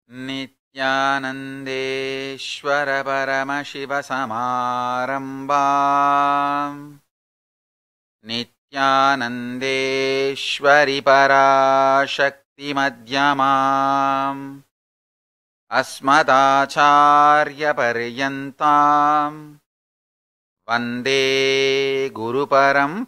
नित्यानन्देश्वर परमशिवसमारम्भाम् नित्यानन्देश्वरि पराशक्तिमध्यमाम् अस्मदाचार्यपर्यन्ताम् वन्दे गुरुपरम्पराम्।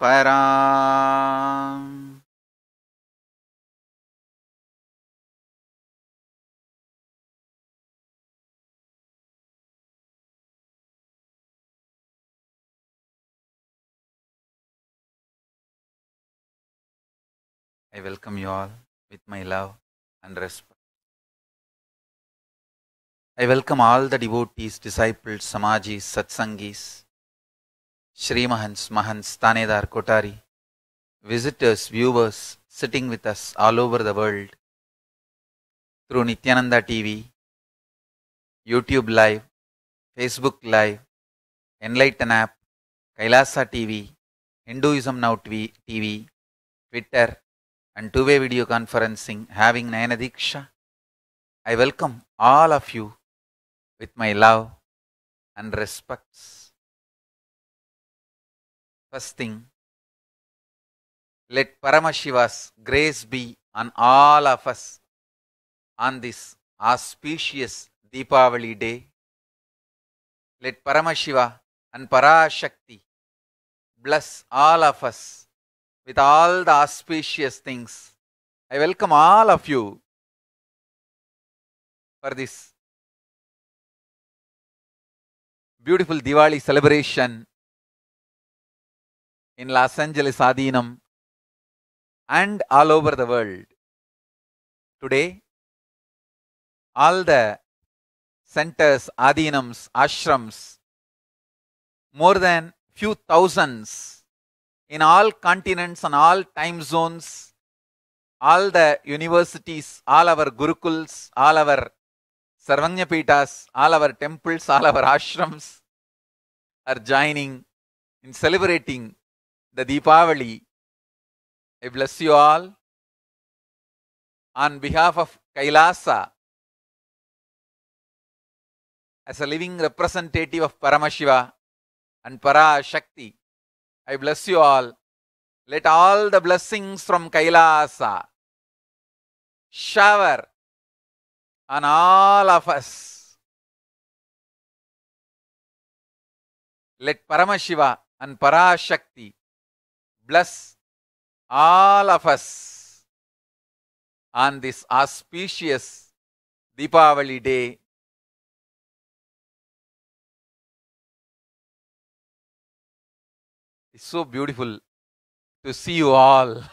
I welcome you all with my love and respect. I welcome all the devotees, disciples, Samajis, Satsangis, Shri Mahants, Mahants, Tanedar, Kotari, visitors, viewers sitting with us all over the world through Nityananda TV, YouTube Live, Facebook Live, Enlighten App, Kailasa TV, Hinduism Now TV, Twitter, and two-way video conferencing having Nayana Diksha. I welcome all of you with my love and respects. First thing, let Paramashiva's grace be on all of us on this auspicious Deepavali day. Let Paramashiva and Parashakti bless all of us with all the auspicious things. I welcome all of you for this beautiful Diwali celebration in Los Angeles Adhinam and all over the world. Today, all the centers, Adhinams, ashrams, more than few thousands in all continents and all time zones, all the universities, all our gurukuls, all our Sarvagnapitas, all our temples, all our ashrams are joining in celebrating the Deepavali. I bless you all. On behalf of Kailasa, as a living representative of Paramashiva and Parashakti, I bless you all. Let all the blessings from Kailasa shower on all of us. Let Paramashiva and Parashakti bless all of us on this auspicious Deepavali day. It's so beautiful to see you all.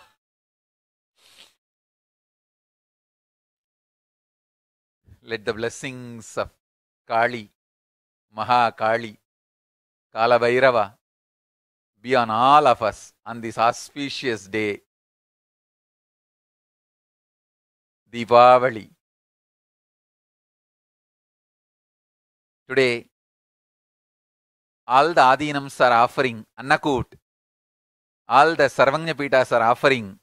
Let the blessings of Kali, Mahakali, Kala Bhairava be on all of us on this auspicious day, Deepavali. Today, all the Adhinams are offering Annakut. All the Sarvagnapitas are offering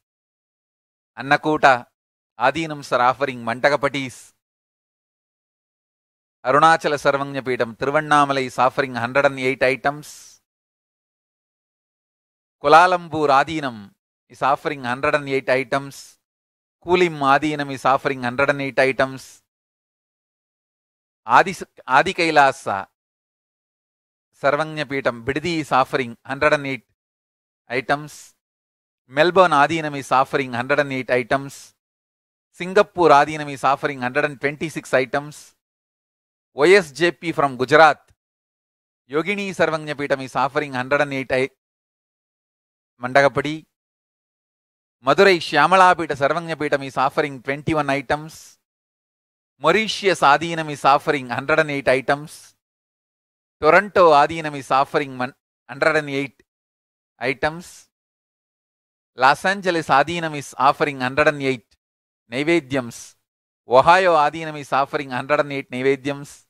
Annakuta. Adhinams are offering Mantakapatis. Arunachala Sarvagnapitam, Tiruvannamalai is offering 108 items. Kulalambur Adhinam is offering 108 items. Kulim Adhinam is offering 108 items. Adi Kailasa Sarvagnapitam Biddi is offering 108 items. Melbourne Adhinam is offering 108 items. Singapore Adhinam is offering 126 items. OSJP from Gujarat, Yogini Sarvagnapitam is offering 108 Mandagapadi. Madurai Shyamalapita Sarvagnapitam is offering 21 items. Mauritius Adhinam is offering 108 items. Toronto Adhinam is offering 108 items. Los Angeles Adhinam is offering 108 Naivedyams. Ohio Adhinam is offering 108 Naivedyams.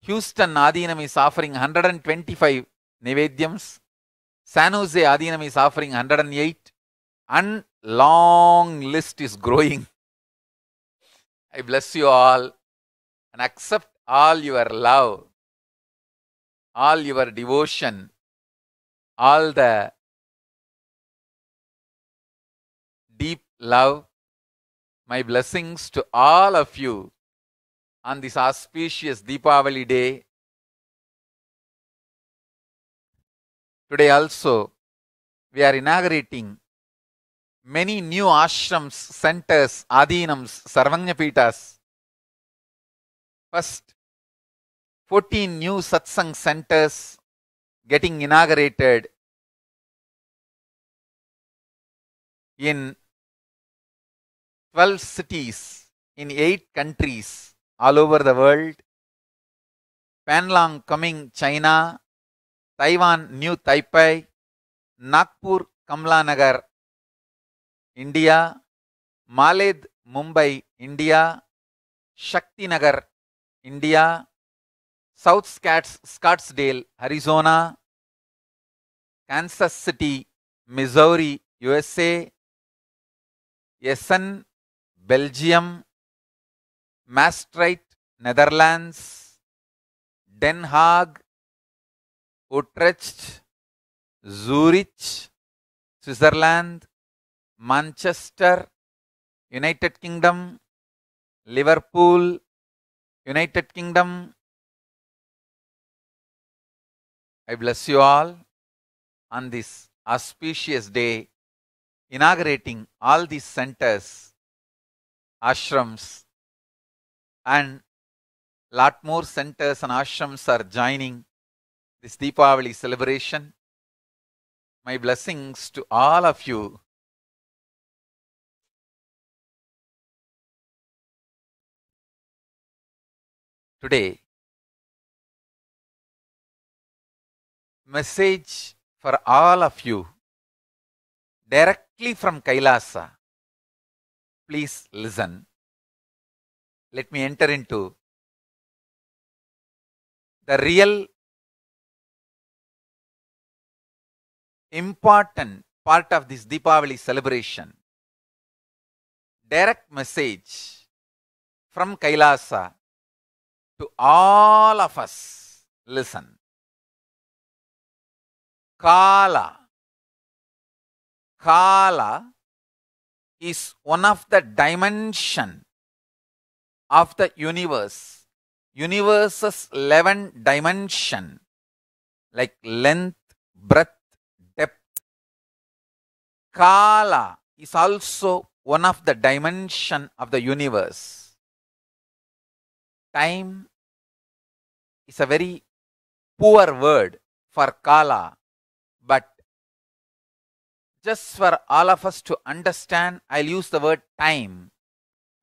Houston Adhinam is offering 125 Naivedyams. San Jose Adhinam is offering 108. And long list is growing. I bless you all and accept all your love, all your devotion, all the deep love. My blessings to all of you on this auspicious Deepavali day. Today also, we are inaugurating many new ashrams, centers, adhinams, sarvagnapitas. First, 14 new satsang centers getting inaugurated in 12 cities in 8 countries all over the world. Panlong coming, China. Taiwan, New Taipei. Nagpur, Kamla Nagar, India. Maled, Mumbai, India. Shakti Nagar, India. South Scottsdale, Arizona. Kansas City, Missouri, USA. Essen, Belgium. Maastricht, Netherlands. Den Haag, Utrecht, Zurich, Switzerland. Manchester, United Kingdom. Liverpool, United Kingdom. I bless you all on this auspicious day, inaugurating all these centers, ashrams, and lot more centers and ashrams are joining this Deepavali celebration. My blessings to all of you. Today, message for all of you directly from Kailasa. Please listen. Let me enter into the real important part of this Deepavali celebration. Direct message from Kailasa to all of us. Listen. Kala. Kala is one of the dimension of the universe. Universe's 11 dimension, like length, breadth, depth. Kala is also one of the dimension of the universe. Time is a very poor word for Kala, but just for all of us to understand, I'll use the word time,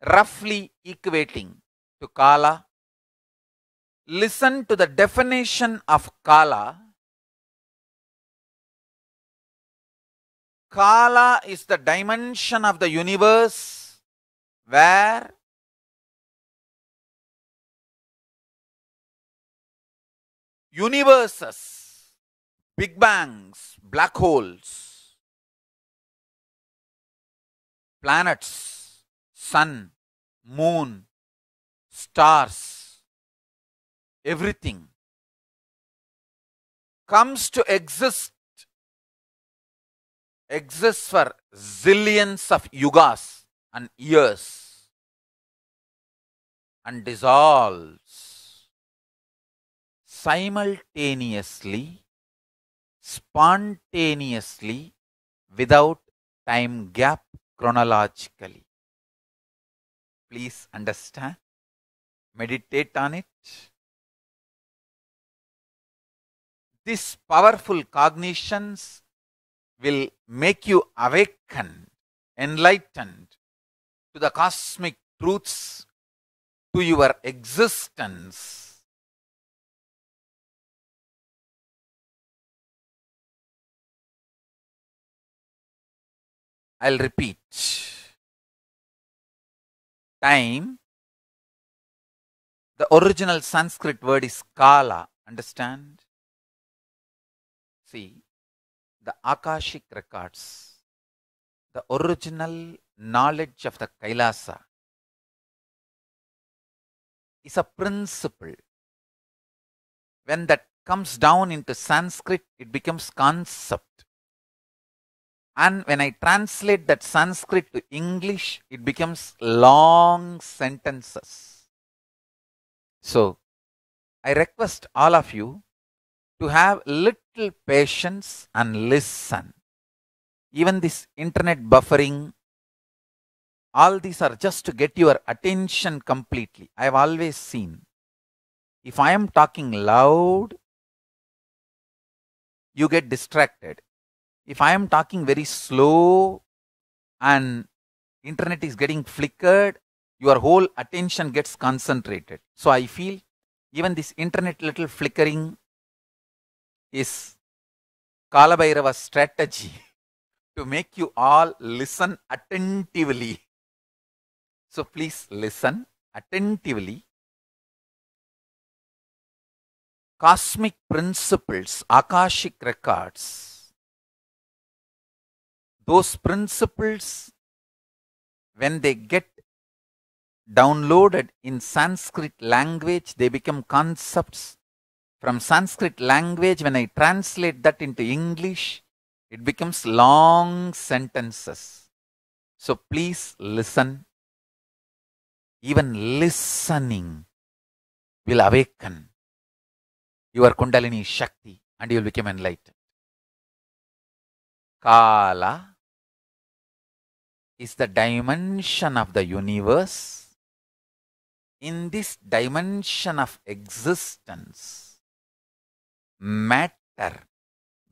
roughly equating to Kala. Listen to the definition of Kala. Kala is the dimension of the universe where universes, big bangs, black holes, planets, sun, moon, stars, everything comes to exist for zillions of yugas and years and dissolves simultaneously, spontaneously, without time gap chronologically. Please understand, meditate on it. These powerful cognitions will make you awakened, enlightened to the cosmic truths, to your existence. I'll repeat. Time, the original Sanskrit word is Kala. Understand? See, the Akashic records, the original knowledge of the Kailasa, is a principle. When that comes down into Sanskrit, it becomes concept. And when I translate that Sanskrit to English, it becomes long sentences. So, I request all of you to have little patience and listen. Even this internet buffering, all these are just to get your attention completely. I have always seen, if I am talking loud, you get distracted. If I am talking very slow and internet is getting flickered, your whole attention gets concentrated. So I feel even this internet little flickering is Kalabhairava's strategy to make you all listen attentively. So please listen attentively. Cosmic principles, Akashic records, those principles, when they get downloaded in Sanskrit language, they become concepts. From Sanskrit language, when I translate that into English, it becomes long sentences. So please listen. Even listening will awaken your Kundalini Shakti and you will become enlightened. Kala is the dimension of the universe. In this dimension of existence, matter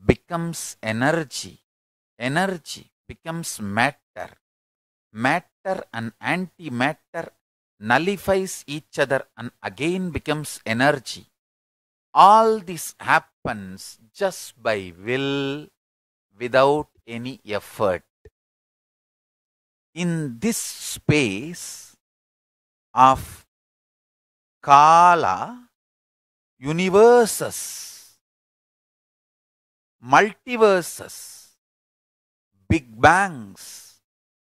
becomes energy. Energy becomes matter. Matter and antimatter nullifies each other and again becomes energy. All this happens just by will, without any effort. In this space of Kala, universes, multiverses, big bangs,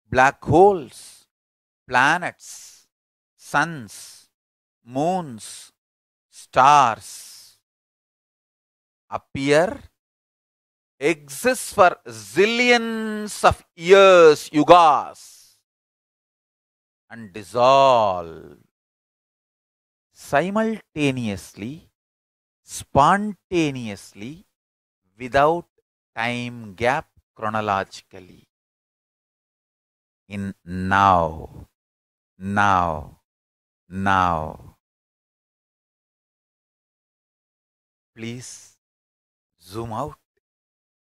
black holes, planets, suns, moons, stars appear, exists for zillions of years, yugas, and dissolve simultaneously, spontaneously, without time gap chronologically. In now, now, now. Please zoom out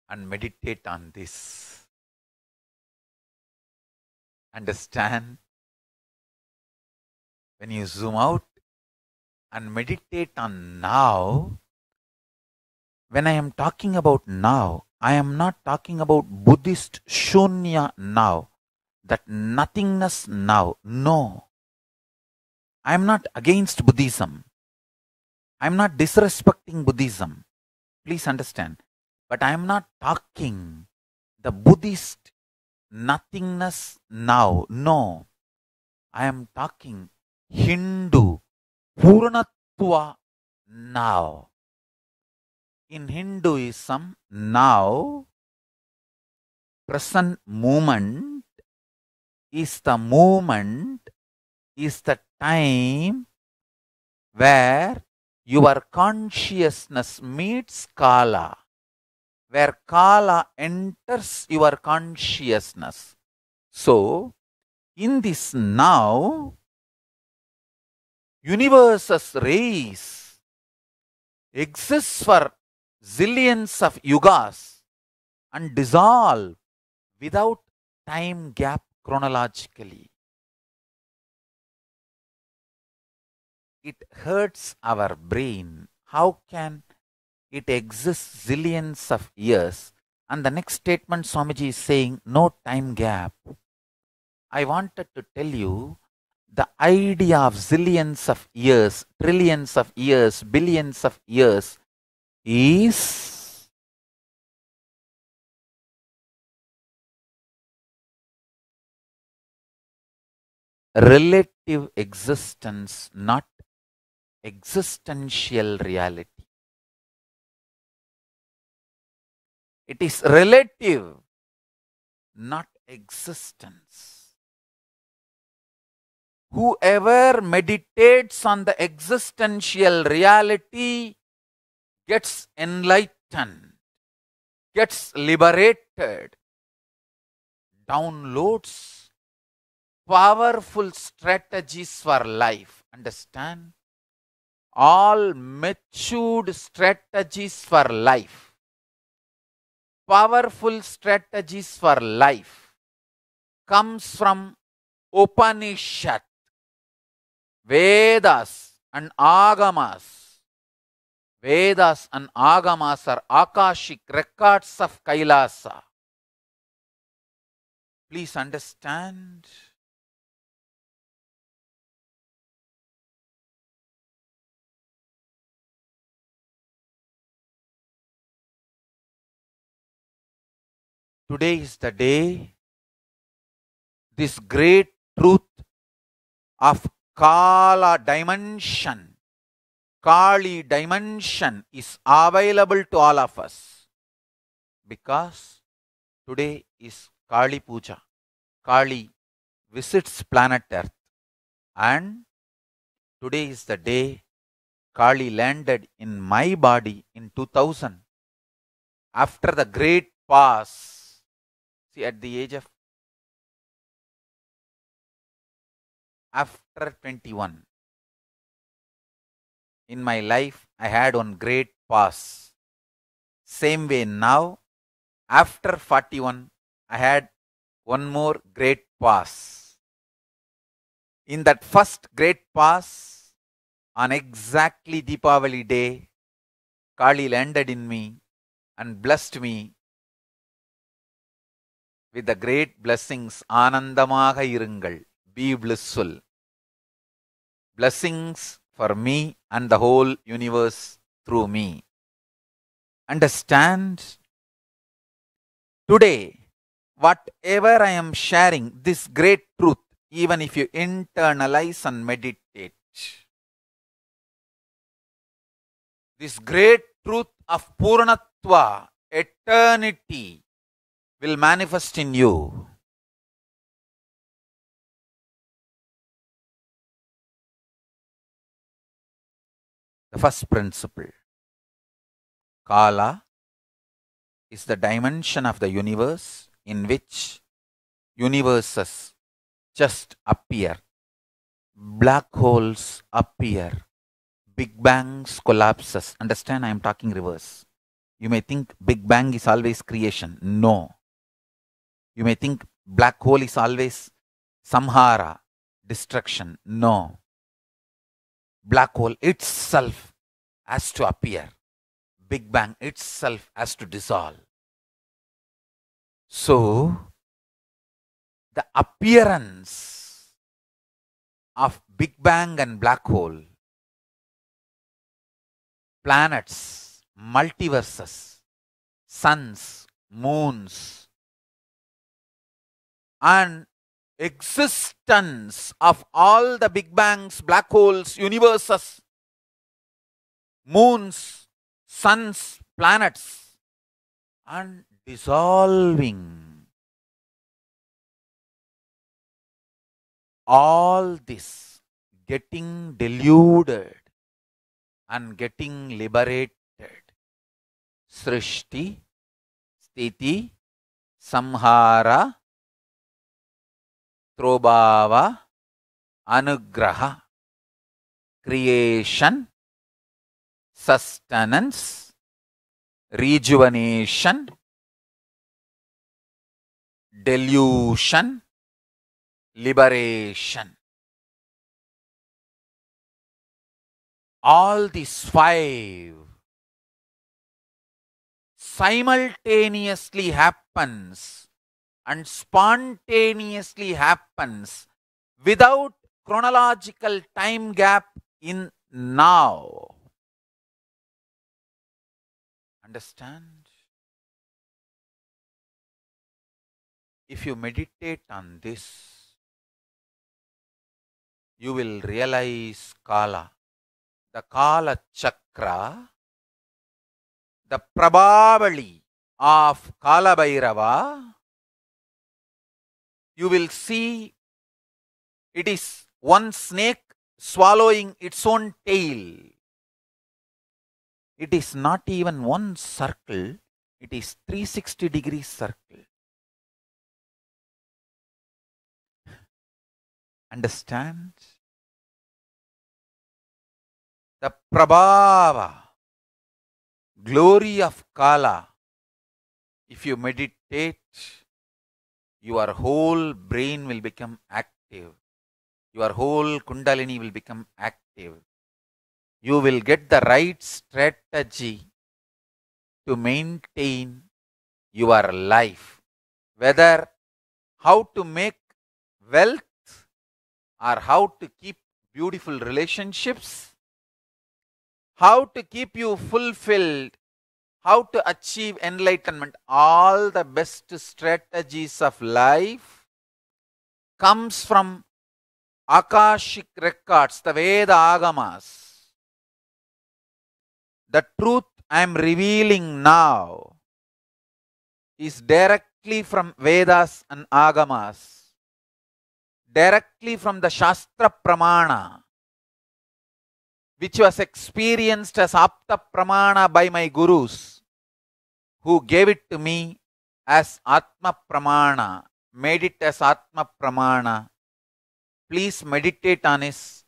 and meditate on this. Understand? When you zoom out and meditate on now, when I am talking about now, I am not talking about Buddhist Shunya now, that nothingness now. No. I am not against Buddhism. I am not disrespecting Buddhism. Please understand. But I am not talking the Buddhist nothingness now. No. I am talking Hindu Purnatva now. In Hinduism, now, present moment is the moment, is the time where your consciousness meets Kala, where Kala enters your consciousness. So, in this now, universe's rays exists for zillions of yugas and dissolve without time gap chronologically. It hurts our brain. How can it exist zillions of years? And the next statement Swamiji is saying, no time gap. I wanted to tell you, the idea of zillions of years, trillions of years, billions of years is relative existence, not existential reality. It is relative, not existence. Whoever meditates on the existential reality gets enlightened, gets liberated, downloads powerful strategies for life. Understand? All matured strategies for life, powerful strategies for life comes from Upanishad, Vedas and Agamas. Vedas and Agamas are Akashic records of Kailasa. Please understand. Today is the day this great truth of Kala dimension, Kali dimension is available to all of us. Because today is Kali Puja. Kali visits planet Earth. And today is the day Kali landed in my body in 2000. After the great pause, see, at the age of after 21, in my life, I had one great pause. Same way now, after 41, I had one more great pause. In that first great pause, on exactly Deepavali day, Kali landed in me and blessed me with the great blessings. Anandamaga irungal, be blissful. Blessings for me and the whole universe through me. Understand? Today, whatever I am sharing, this great truth, even if you internalize and meditate, this great truth of Purnatva, eternity, will manifest in you. The first principle, Kala, is the dimension of the universe in which universes just appear. Black holes appear. Big bangs collapses. Understand, I am talking reverse. You may think Big Bang is always creation. No. You may think black hole is always samhara, destruction. No. Black hole itself has to appear. Big Bang itself has to dissolve. So, the appearance of Big Bang and black hole, planets, multiverses, suns, moons, and existence of all the Big Bangs, black holes, universes, moons, suns, planets, and dissolving. All this getting deluded and getting liberated. Srishti, Sthiti, Samhara, Trobhava, Anugraha. Creation, sustenance, rejuvenation, delusion, liberation. All these five simultaneously happens and spontaneously happens without chronological time gap in now. Understand? If you meditate on this, you will realize Kala, the Kala Chakra, the Prabhavali of Kala Bhairava, you will see it is one snake swallowing its own tail. It is not even one circle, it is 360-degree circle. Understand? The Prabhava, glory of Kala. If you meditate, your whole brain will become active. Your whole Kundalini will become active. You will get the right strategy to maintain your life. Whether how to make wealth or how to keep beautiful relationships, how to keep you fulfilled, how to achieve enlightenment, all the best strategies of life comes from Akashic records, the Veda Agamas. The truth I am revealing now is directly from Vedas and Agamas, directly from the Shastra Pramana, which was experienced as Apta Pramana by my gurus, who gave it to me as Atma Pramana, made it as Atma Pramana. Please meditate on this.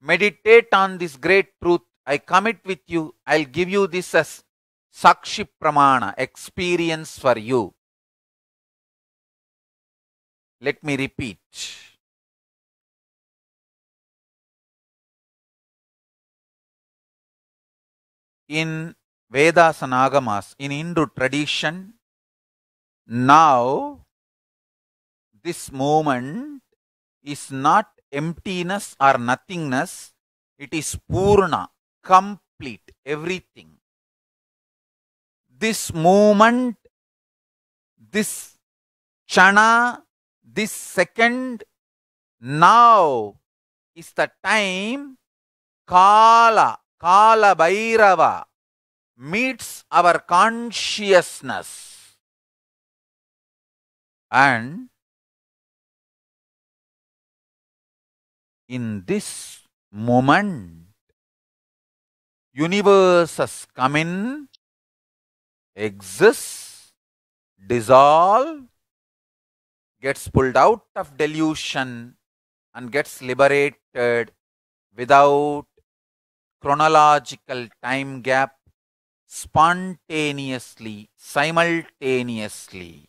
Meditate on this great truth. I commit with you, I'll give you this as Sakshi Pramana, experience for you. Let me repeat. In Vedas and Agamas, in Hindu tradition, now this moment is not emptiness or nothingness, it is Purna, complete, everything. This moment, this Chana, this second, now is the time Kala Bhairava meets our consciousness, and in this moment universes come in, exists, dissolve, gets pulled out of delusion and gets liberated without chronological time gap, spontaneously, simultaneously.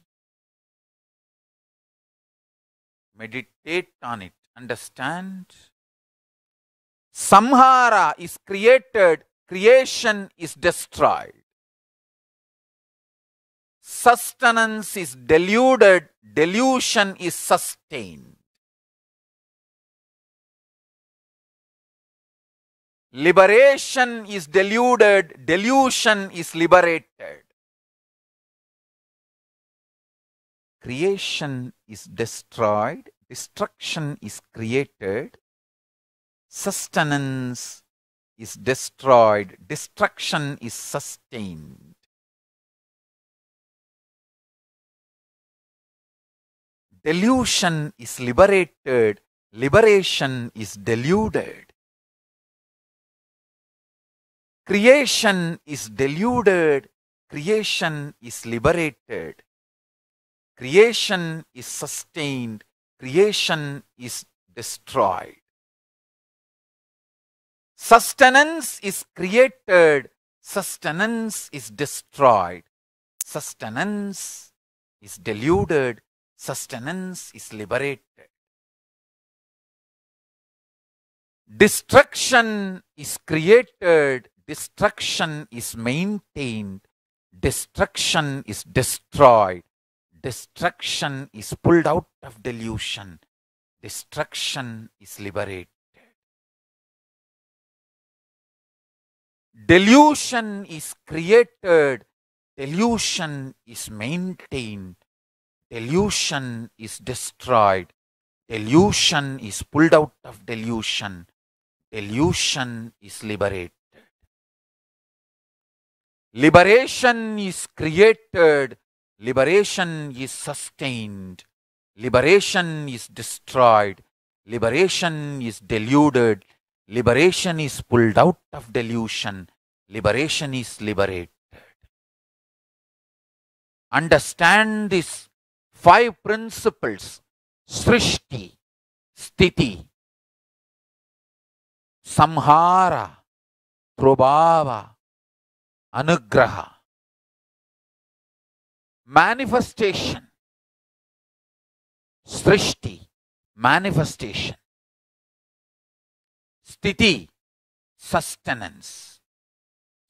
Meditate on it, understand? Samhara is created, creation is destroyed. Sustenance is deluded, delusion is sustained. Liberation is deluded, delusion is liberated. Creation is destroyed, destruction is created. Sustenance is destroyed, destruction is sustained. Delusion is liberated, liberation is deluded. Creation is deluded, creation is liberated. Creation is sustained, creation is destroyed. Sustenance is created, sustenance is destroyed. Sustenance is deluded, sustenance is liberated. Destruction is created, destruction is maintained. Destruction is destroyed. Destruction is pulled out of delusion. Destruction is liberated. Delusion is created. Delusion is maintained. Delusion is destroyed. Delusion is pulled out of delusion. delusion is liberated. Liberation is created. Liberation is sustained. Liberation is destroyed. Liberation is deluded. Liberation is pulled out of delusion. Liberation is liberated. Understand these 5 principles: Srishti, Sthiti, Samhara, Prabhava, Anugraha. Manifestation. Srishti, manifestation. Sthiti, sustenance.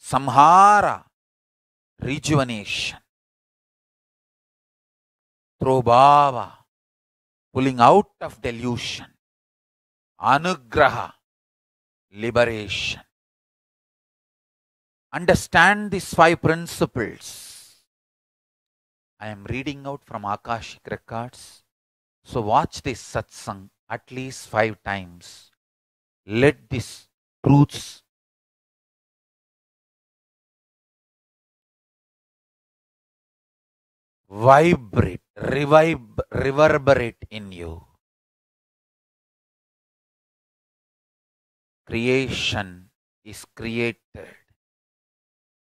Samhara, rejuvenation. Prabhava, pulling out of delusion. Anugraha, liberation. Understand these 5 principles. I am reading out from Akashic records. So watch this satsang at least 5 times. Let these truths vibrate, reverberate in you. Creation is created.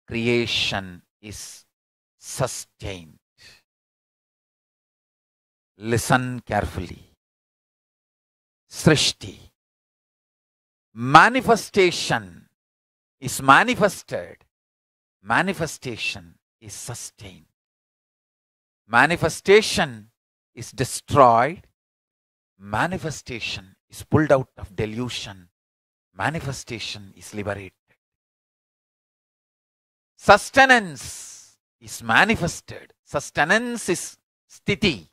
Creation is sustained. Listen carefully. Srishti. Manifestation is manifested. Manifestation is sustained. Manifestation is destroyed. Manifestation is pulled out of delusion. Manifestation is liberated. Sustenance is manifested. Sustenance is sthiti.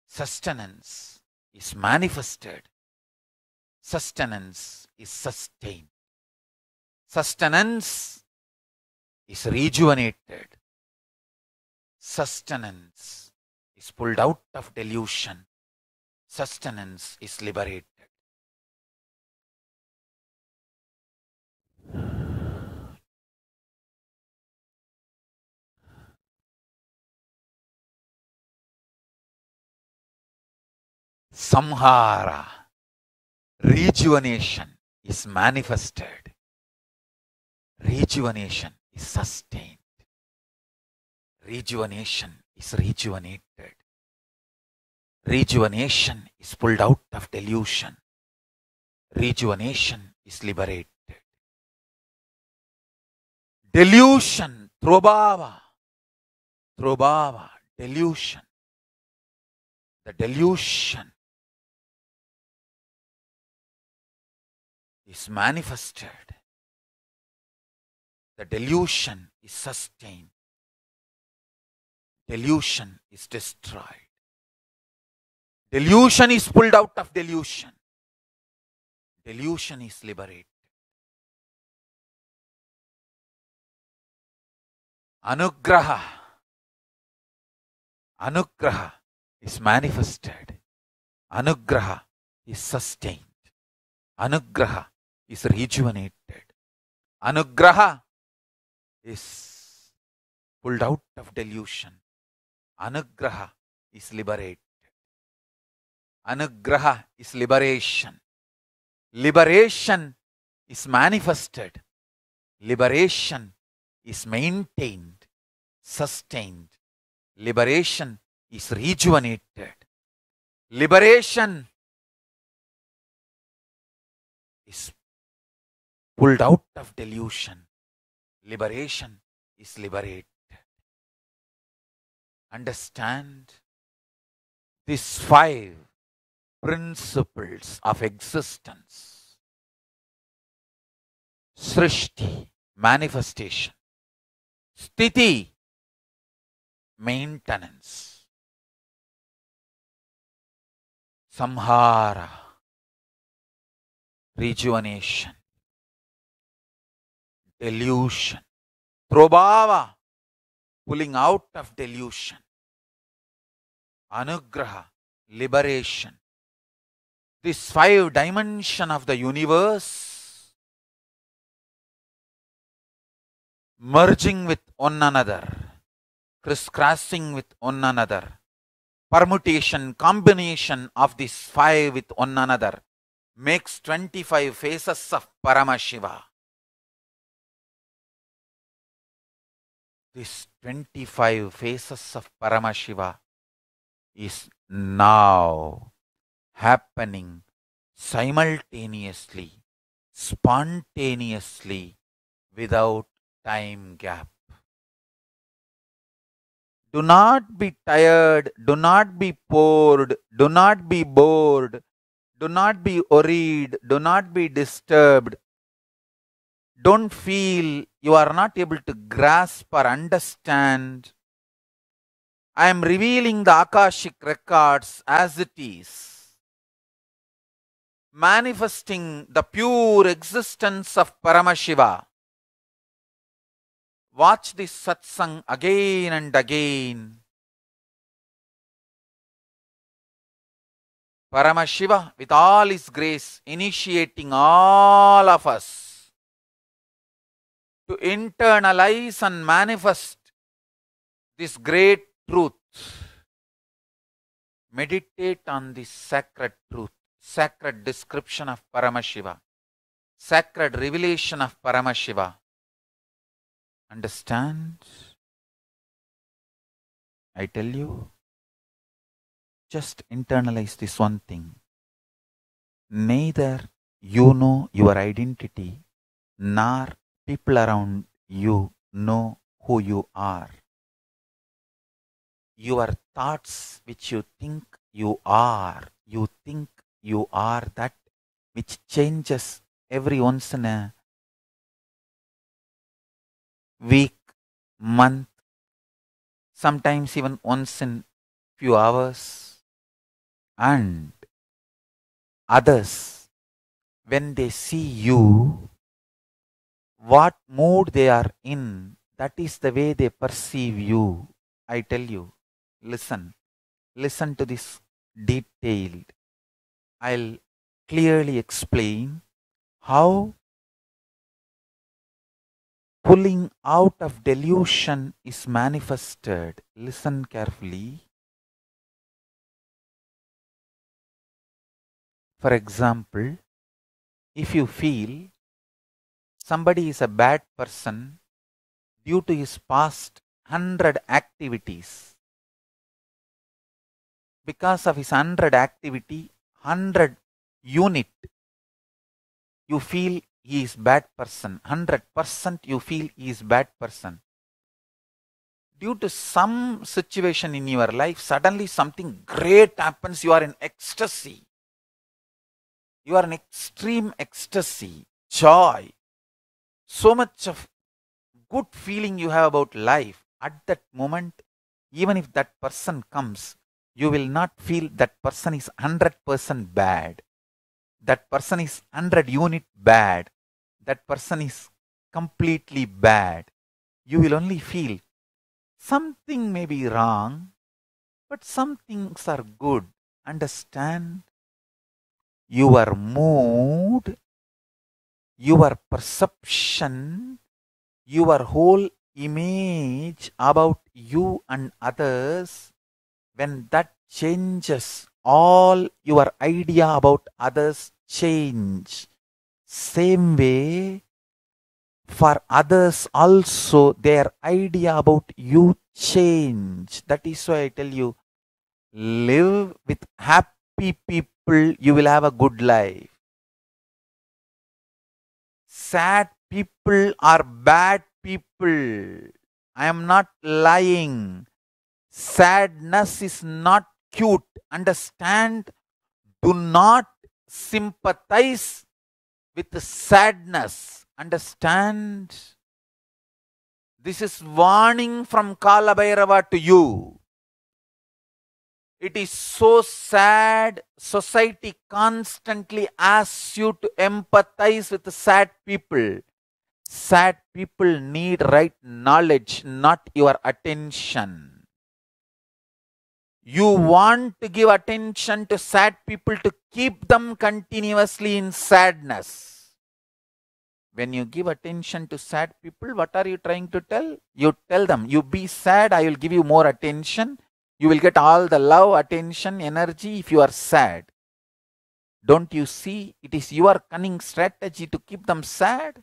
Sustenance is manifested. Sustenance is sustained. Sustenance is rejuvenated. Sustenance is pulled out of delusion. Sustenance is liberated. Samhara, rejuvenation is manifested. Rejuvenation is sustained. Rejuvenation is rejuvenated. Rejuvenation is pulled out of delusion. Rejuvenation is liberated. Delusion, Prabhava, delusion. The delusion is manifested. The delusion is sustained. Delusion is destroyed. Delusion is pulled out of delusion. Delusion is liberated. Anugraha. Anugraha is manifested. Anugraha is sustained. Anugraha is rejuvenated. Anugraha is pulled out of delusion. Anugraha is liberated. Anugraha is liberation. Liberation is manifested. Liberation is maintained, sustained. Liberation is rejuvenated. Liberation is pulled out of delusion. Liberation is liberated. Understand these 5 principles of existence. Srishti, manifestation. Sthiti, maintenance. Samhara, rejuvenation. Delusion. Prabhava, pulling out of delusion. Anugraha, liberation. this 5 dimension of the universe merging with one another, crisscrossing with one another, permutation, combination of these 5 with one another makes 25 faces of Paramashiva. This 25 faces of Paramashiva is now happening simultaneously, spontaneously, without time gap. Do not be tired, do not be bored, do not be bored, do not be worried, do not be disturbed. Don't feel you are not able to grasp or understand. I am revealing the Akashic records as it is, manifesting the pure existence of Paramashiva. Watch this satsang again and again. Paramashiva, with all his grace, initiating all of us to internalize and manifest this great truth. Meditate on this sacred truth, sacred description of Paramashiva, sacred revelation of Paramashiva. Understand? I tell you, just internalize this one thing. Neither you know your identity, nor people around you know who you are. Your thoughts which you think you are that which changes every once in a week, month, sometimes even once in few hours. And others, when they see you, what mood they are in, that is the way they perceive you. I tell you, listen to this detailed. I'll clearly explain how pulling out of delusion is manifested. Listen carefully. For example, if you feel somebody is a bad person due to his past 100 activities, because of his 100 activity, 100 unit, you feel he is bad person. 100% you feel he is bad person. Due to some situation in your life, suddenly something great happens, you are in ecstasy. You are in extreme ecstasy, joy. So much of good feeling you have about life. At that moment, even if that person comes, you will not feel that person is 100% bad. That person is 100 unit bad. That person is completely bad. You will only feel something may be wrong, but some things are good. Understand? Your mood, your perception, your whole image about you and others, when that changes, all your idea about others change. Same way, for others also, their idea about you change. That is why I tell you, live with happy people, you will have a good life. Sad people are bad people. I am not lying. Sadness is not cute. Understand? Do not sympathize with the sadness. Understand? This is warning from Kala Bhairava to you. It is so sad. Society constantly asks you to empathize with the sad people. Sad people need right knowledge, not your attention. You want to give attention to sad people to keep them continuously in sadness. When you give attention to sad people, what are you trying to tell? You tell them, you be sad, I will give you more attention. You will get all the love, attention, energy if you are sad. Don't you see? It is your cunning strategy to keep them sad.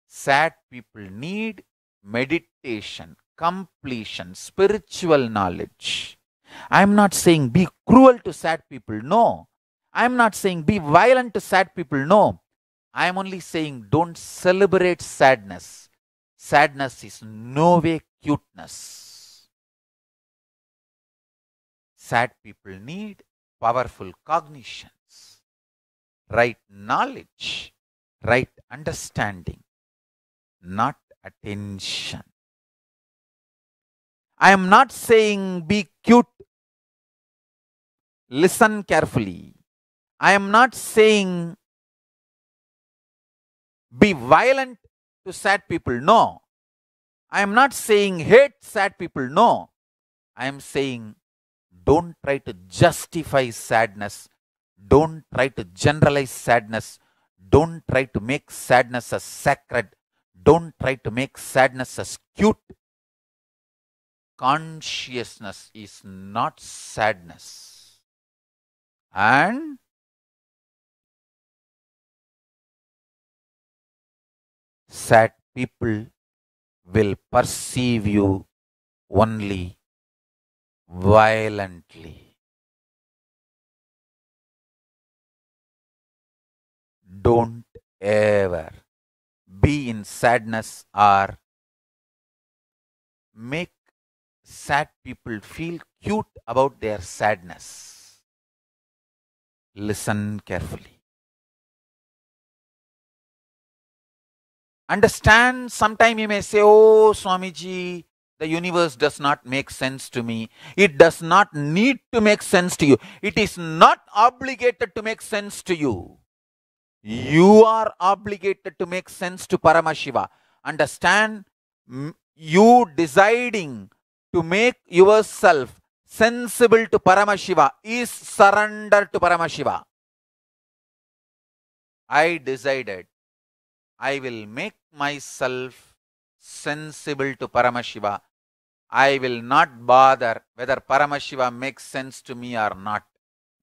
Sad people need meditation, completion, spiritual knowledge. I am not saying be cruel to sad people. No. I am not saying be violent to sad people. No. I am only saying don't celebrate sadness. Sadness is no way cuteness. Sad people need powerful cognitions, right knowledge, right understanding, not attention. I am not saying be cute. Listen carefully. I am not saying be violent to sad people. No. I am not saying hate sad people. No. I am saying don't try to justify sadness. Don't try to generalize sadness. Don't try to make sadness as sacred. Don't try to make sadness as cute. Consciousness is not sadness. And sad people will perceive you only violently. Don't ever be in sadness or make sad people feel cute about their sadness. Listen carefully. Understand, sometime you may say, oh Swamiji, the universe does not make sense to me. It does not need to make sense to you. It is not obligated to make sense to you. You are obligated to make sense to Paramashiva. Understand, you deciding to make yourself sensible to Paramashiva is surrender to Paramashiva. I decided I will make myself sensible to Paramashiva. I will not bother whether Paramashiva makes sense to me or not.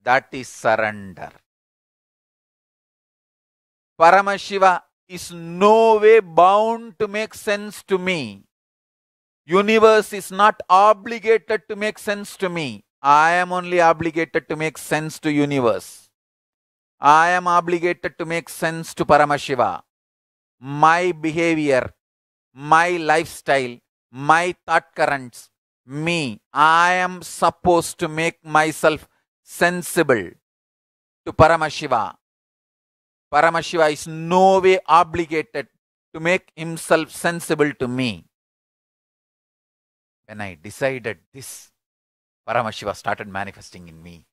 That is surrender. Paramashiva is no way bound to make sense to me. Universe is not obligated to make sense to me. I am only obligated to make sense to universe. I am obligated to make sense to Paramashiva. My behavior, my lifestyle, my thought currents, me, I am supposed to make myself sensible to Paramashiva. Paramashiva is no way obligated to make himself sensible to me. When I decided this, Paramashiva started manifesting in me.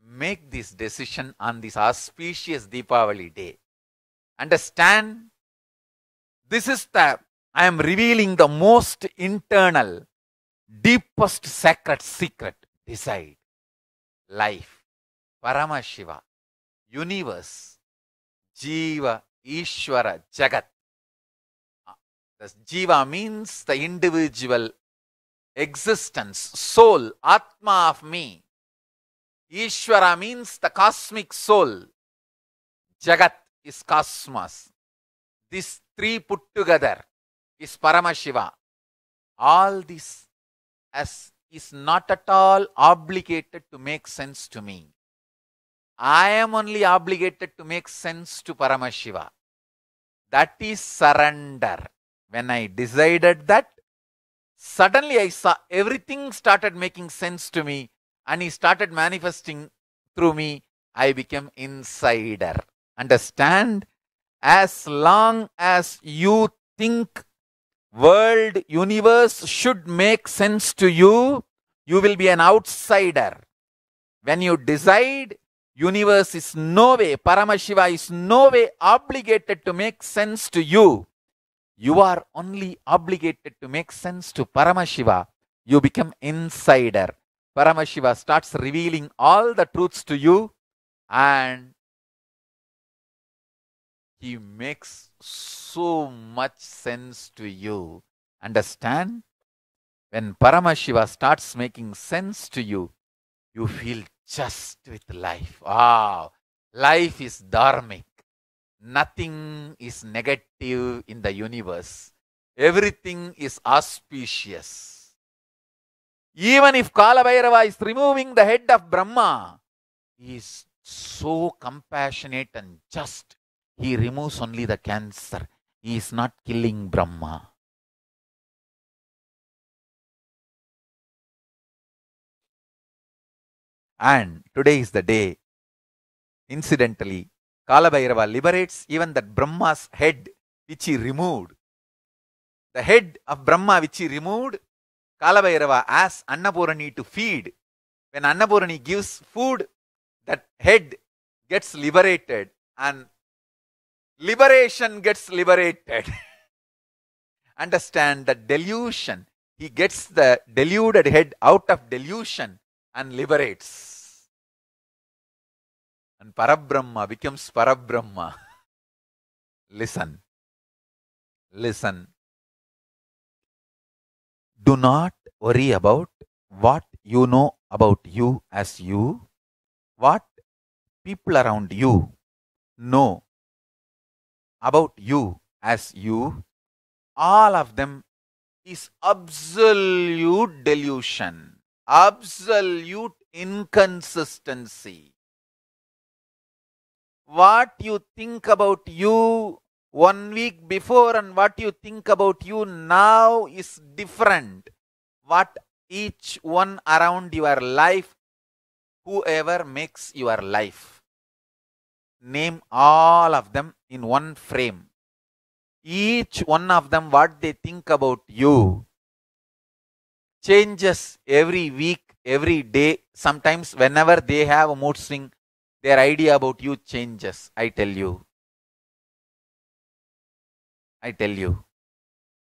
Make this decision on this auspicious Deepavali day. Understand, this is I am revealing the most internal, deepest sacred secret. Decide. Life, Paramashiva, universe, Jiva, Ishvara, Jagat. The Jiva means the individual existence, soul, Atma of me. Ishvara means the cosmic soul. Jagat is cosmos. These three put together is Paramashiva. All this is not at all obligated to make sense to me. I am only obligated to make sense to Paramashiva. That is surrender. When I decided that, suddenly I saw everything started making sense to me and he started manifesting through me. I became insider. Understand? As long as you think world, universe should make sense to you, you will be an outsider. When you decide, universe is no way, Paramashiva is no way obligated to make sense to you. You are only obligated to make sense to Paramashiva. You become insider. Paramashiva starts revealing all the truths to you, and he makes so much sense to you. Understand? When Paramashiva starts making sense to you, you feel just with life. Wow, life is dharmic. Nothing is negative in the universe. Everything is auspicious. Even if Kalabhairava is removing the head of Brahma, he is so compassionate and just. He removes only the cancer. He is not killing Brahma. And today is the day. Incidentally, Kalabhairava liberates even that Brahma's head which he removed. The head of Brahma which he removed, Kalabhairava asks Annapurani to feed. When Annapurani gives food, that head gets liberated and liberation gets liberated. Understand the delusion. He gets the deluded head out of delusion and liberates. And Parabrahma becomes Parabrahma. Listen. Listen. Do not worry about what you know about you as you, what people around you know about you as you. All of them is absolute delusion, absolute inconsistency. What you think about you 1 week before and what you think about you now is different. What each one around your life, whoever makes your life, name all of them in one frame. Each one of them, what they think about you, changes every week, every day. Sometimes whenever they have a mood swing, their idea about you changes. I tell you.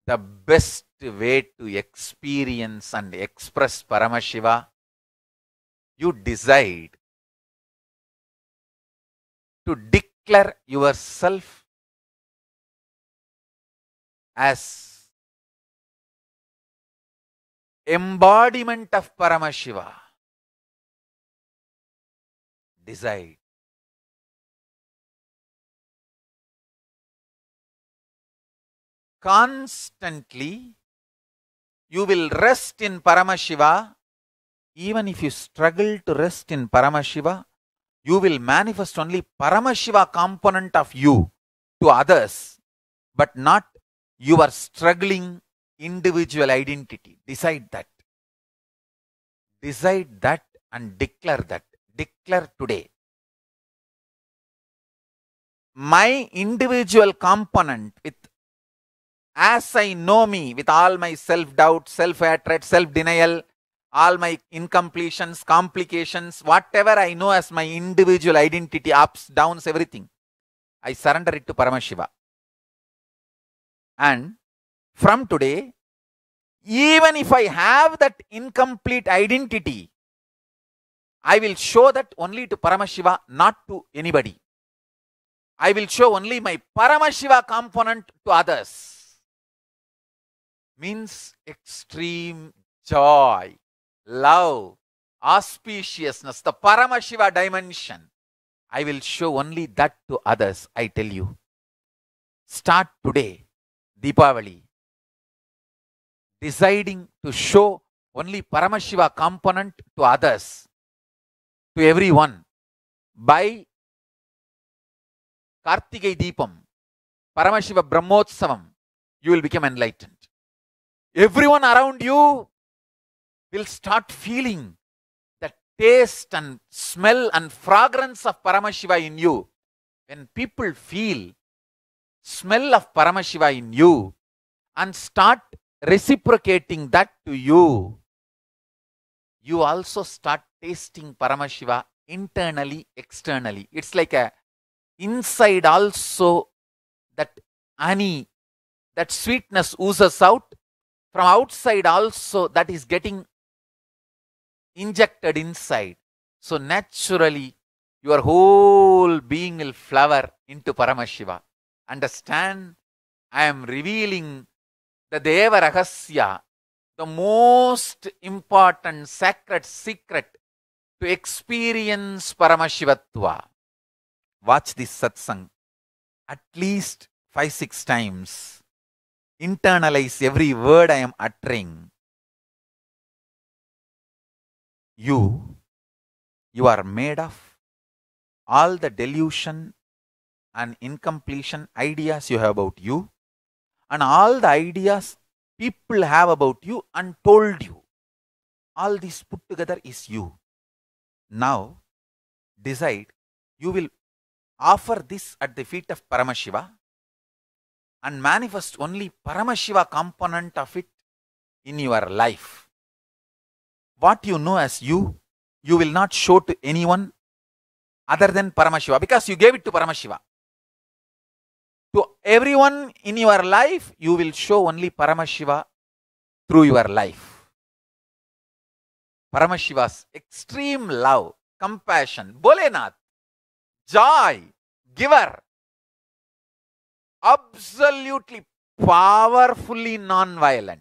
The best way to experience and express Paramashiva, you decide to declare yourself as embodiment of Paramashiva. Decide. Constantly, you will rest in Paramashiva. Even if you struggle to rest in Paramashiva, you will manifest only Paramashiva component of you to others, but not your struggling individual identity. Decide that. Decide that and declare that. Declare today. My individual component, with as I know me, with all my self-doubt, self-hatred, self-denial, all my incompletions, complications, whatever I know as my individual identity, ups, downs, everything, I surrender it to Paramashiva. And from today, even if I have that incomplete identity, I will show that only to Paramashiva, not to anybody. I will show only my Paramashiva component to others. Means extreme joy, love, auspiciousness, the Paramashiva dimension. I will show only that to others, I tell you. Start today, Deepavali, deciding to show only Paramashiva component to others, to everyone. By Kartigai Deepam, Paramashiva Brahmotsavam, you will become enlightened. Everyone around you will start feeling the taste and smell and fragrance of Paramashiva in you. When people feel smell of Paramashiva in you and start reciprocating that to you, you also start tasting Paramashiva internally, externally. It's like a inside also, that honey, that sweetness oozes out. From outside also that is getting injected inside. So naturally your whole being will flower into Paramashiva. Understand? I am revealing the Deva Rahasya, the most important sacred secret to experience Paramashivatva. Watch this satsang at least 5-6 times. Internalize every word I am uttering. You are made of all the delusion and incompletion ideas you have about you, and all the ideas people have about you and told you. All this put together is you. Now, decide you will offer this at the feet of Paramashiva and manifest only Paramashiva component of it in your life. What you know as you will not show to anyone other than Paramashiva, because you gave it to Paramashiva. To everyone in your life, you will show only Paramashiva through your life. Paramashiva's extreme love, compassion, Bholenath, joy, giver, absolutely powerfully non-violent.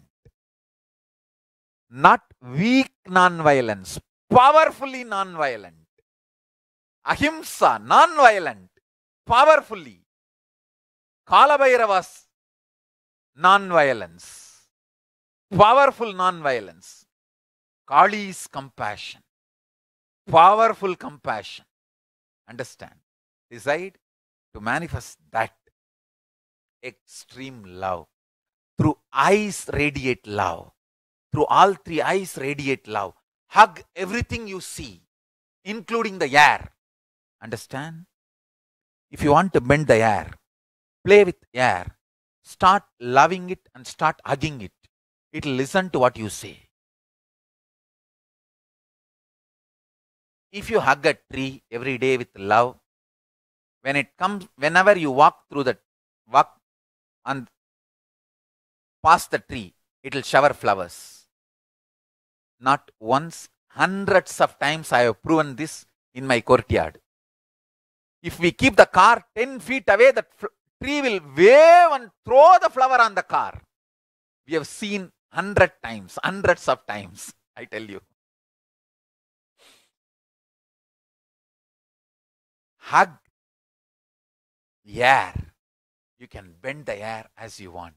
Not weak non-violence, powerfully non-violent. Ahimsa, non-violent, powerfully. Kalabhairava's non-violence, powerful non-violence. Kali's compassion, powerful compassion. Understand? Decide to manifest that extreme love. Through eyes radiate love. Through all three eyes radiate love. Hug everything you see, including the air. Understand? If you want to bend the air, play with air. Start loving it and start hugging it. It will listen to what you say. If you hug a tree every day with love, whenever you walk and past the tree, it will shower flowers. Not once, hundreds of times I have proven this in my courtyard. If we keep the car 10 feet away, the tree will wave and throw the flower on the car. We have seen hundreds of times, I tell you. Hug air. You can bend the air as you want.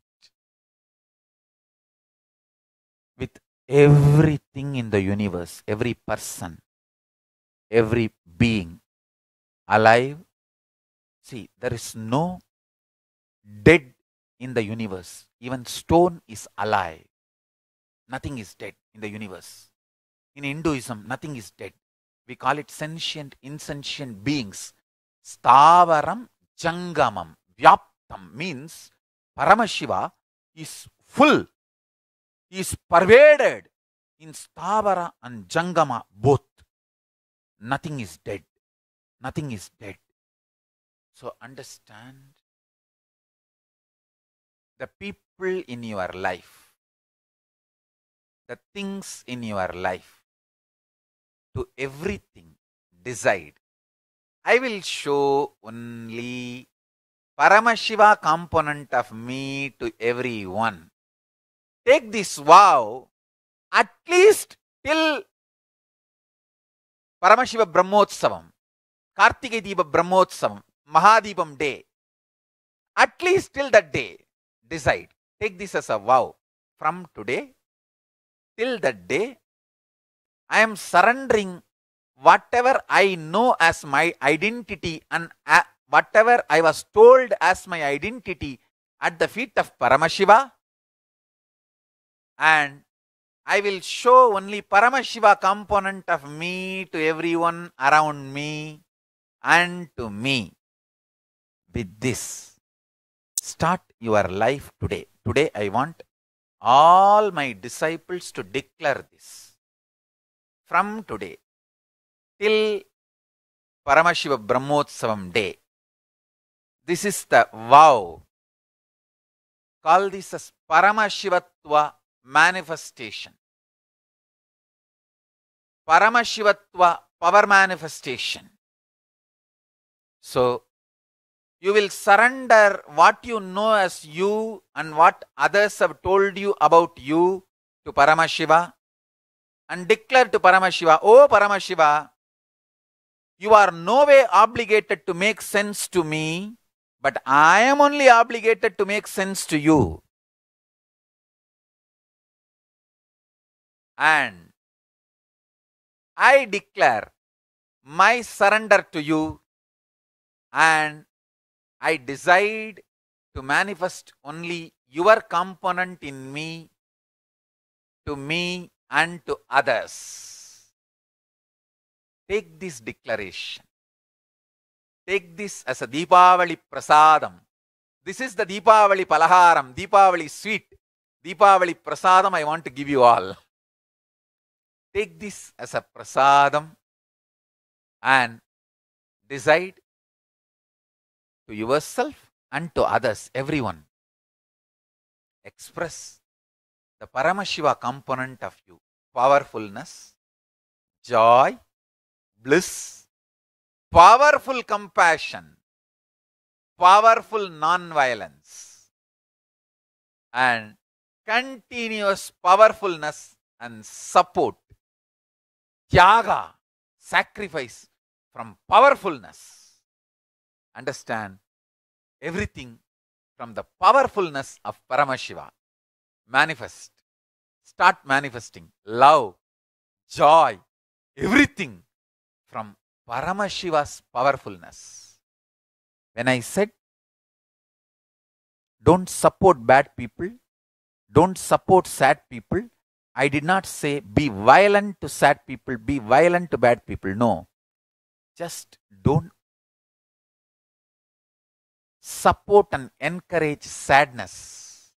With everything in the universe, every person, every being alive. See, there is no dead in the universe. Even stone is alive. Nothing is dead in the universe. In Hinduism, nothing is dead. We call it sentient, insentient beings. Stavaram Jangamam. Vyaptam means Paramashiva is full, is pervaded in Stavara and Jangama both. Nothing is dead. Nothing is dead. So understand, the people in your life, the things in your life, to everything decide, I will show only Paramashiva component of me to everyone. Take this vow at least till Paramashiva Brahmotsavam, Kartikeya Deepa Brahmotsavam, Mahadipam day. At least till that day, decide. Take this as a vow. From today till that day, I am surrendering whatever I know as my identity and whatever I was told as my identity at the feet of Paramashiva, and I will show only Paramashiva component of me to everyone around me and to me. With this, start your life today. Today I want all my disciples to declare this. From today till Paramashiva Brahmotsavam day, this is the vow. Call this as Paramashivatva manifestation. Paramashivatva, power manifestation. So, you will surrender what you know as you and what others have told you about you to Paramashiva and declare to Paramashiva, "Oh Paramashiva, you are no way obligated to make sense to me, but I am only obligated to make sense to you." And I declare my surrender to you, and I decide to manifest only your component in me, to me and to others. Take this declaration. Take this as a Deepavali Prasadam. This is the Deepavali Palaharam, Deepavali sweet, Deepavali Prasadam I want to give you all. Take this as a Prasadam and decide to yourself and to others, everyone. Express the Paramashiva component of you. Powerfulness, joy, bliss, powerful compassion, powerful non-violence, and continuous powerfulness and support. Tyaga, sacrifice from powerfulness. Understand everything from the powerfulness of Paramashiva. Manifest. Start manifesting love, joy, everything from Paramashiva's powerfulness. When I said, don't support bad people, don't support sad people, I did not say be violent to sad people, be violent to bad people. No. Just don't support and encourage sadness.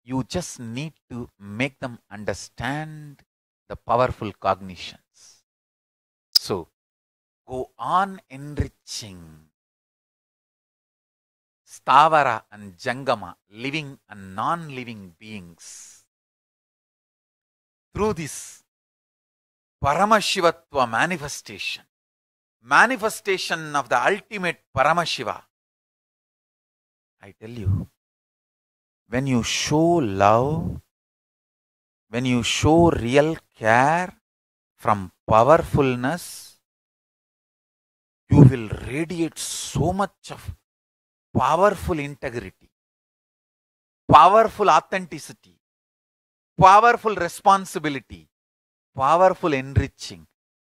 You just need to make them understand the powerful cognitions. So, go on enriching Stavara and Jangama, living and non-living beings, through this Paramashivatva manifestation, manifestation of the ultimate Paramashiva. I tell you, when you show love, when you show real care from powerfulness, you will radiate so much of powerful integrity, powerful authenticity, powerful responsibility, powerful enriching.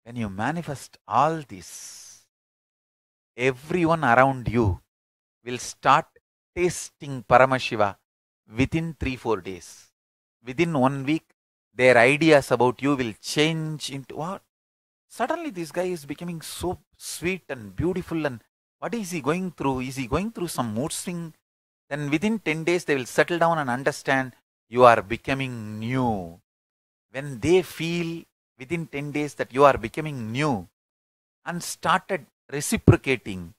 When you manifest all this, everyone around you will start tasting Paramashiva within 3-4 days. Within 1 week, their ideas about you will change into what? Suddenly this guy is becoming so sweet and beautiful, and what is he going through? Is he going through some mood swing? Then within 10 days, they will settle down and understand you are becoming new. When they feel within 10 days that you are becoming new and started reciprocating,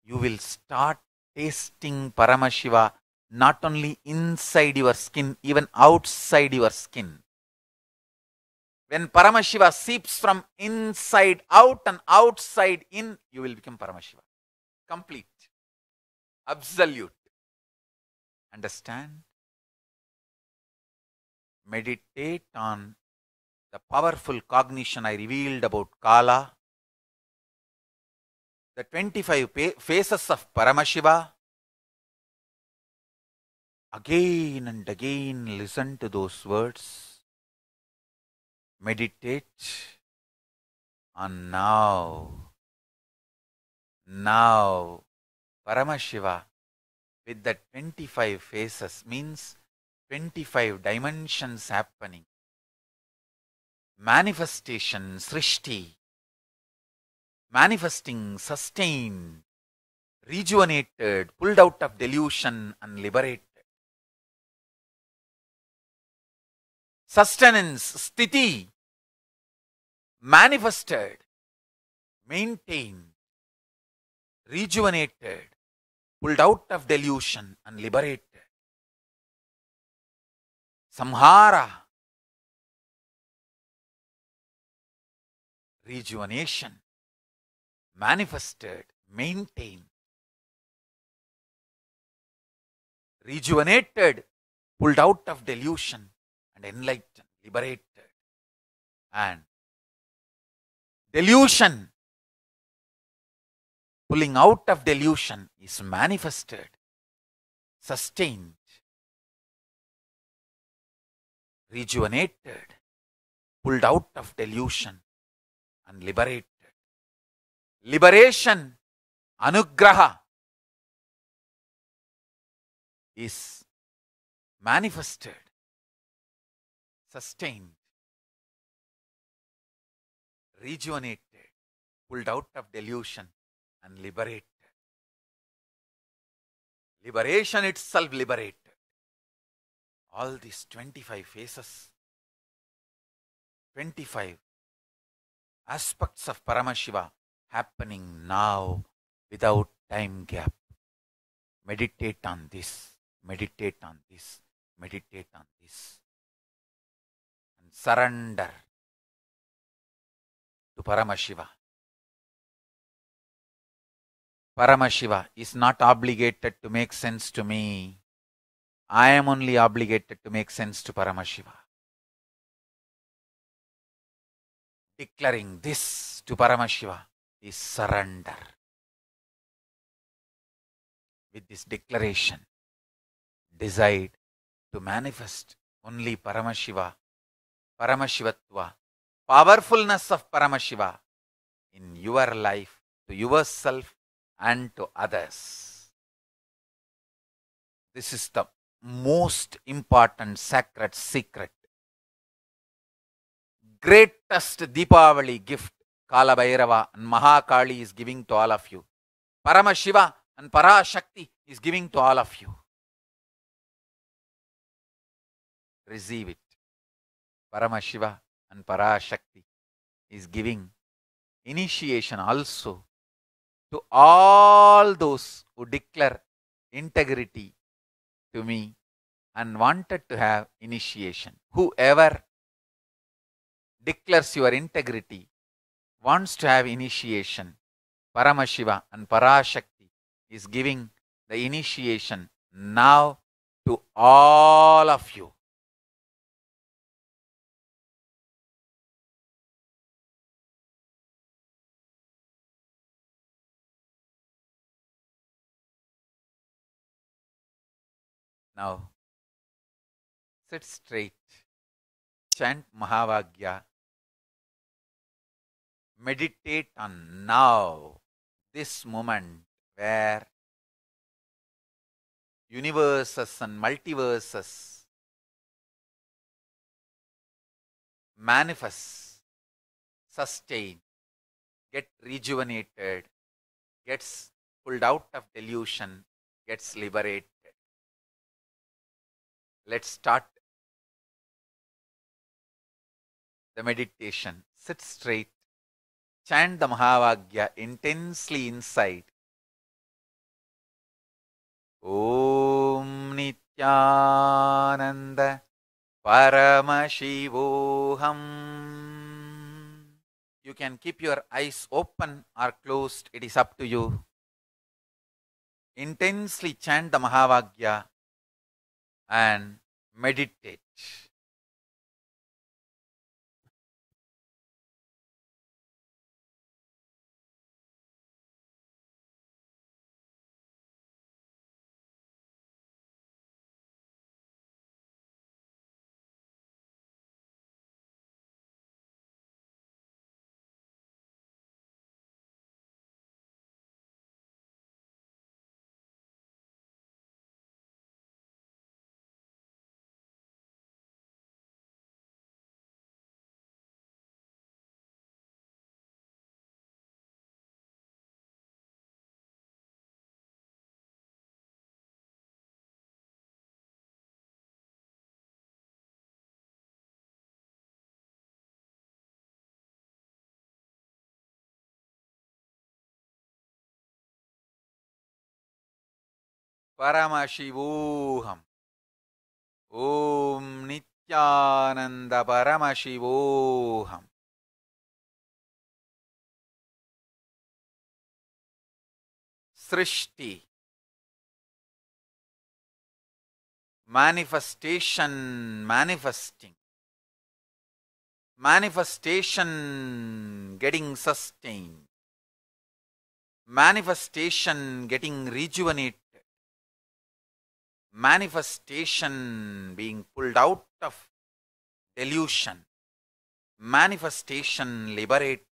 you will start tasting Paramashiva not only inside your skin, even outside your skin. When Paramashiva seeps from inside out and outside in, you will become Paramashiva. Complete. Absolute. Understand? Meditate on the powerful cognition I revealed about Kala, the 25 phases of Paramashiva. Again and again listen to those words. Meditate on now. Now, Paramashiva with the 25 phases means 25 dimensions happening. Manifestation, Srishti. Manifesting, sustained, rejuvenated, pulled out of delusion and liberated. Sustenance, Sthiti. Manifested, maintained, rejuvenated, pulled out of delusion and liberated. samhara, rejuvenation, manifested, maintained, rejuvenated, pulled out of delusion and enlightened, liberated. And delusion, pulling out of delusion is manifested, sustained, rejuvenated, pulled out of delusion and liberated. Liberation, anugraha, is manifested, sustained, rejuvenated, pulled out of delusion and liberated. Liberation itself liberated. All these 25 phases, 25 aspects of Paramashiva happening now without time gap. Meditate on this, meditate on this, meditate on this. And surrender to Paramashiva. Paramashiva is not obligated to make sense to me. I am only obligated to make sense to Paramashiva. Declaring this to Paramashiva is surrender. With this declaration, decide to manifest only Paramashiva, Paramashivatva, powerfulness of Paramashiva in your life, to yourself and to others. This is the most important sacred secret. Greatest Deepavali gift Kala Bhairava and Mahakali is giving to all of you. Paramashiva and Parashakti is giving to all of you. Receive it. Paramashiva and Parashakti is giving initiation also to all those who declare integrity to me and wanted to have initiation. Whoever declares your integrity wants to have initiation, Paramashiva and Parashakti is giving the initiation now to all of you. Now, sit straight, chant Mahavagya, meditate on now, this moment where universes and multiverses manifest, sustain, get rejuvenated, gets pulled out of delusion, gets liberated. Let's start the meditation. Sit straight, chant the Mahavagya intensely inside. Om Nityananda Paramashivoham. You can keep your eyes open or closed, it is up to you. Intensely chant the Mahavagya and meditate. Paramashivoham. Om Nityananda Paramashivoham. Srishti, manifestation, manifesting, manifestation getting sustained, manifestation getting rejuvenated, manifestation being pulled out of delusion, manifestation liberated,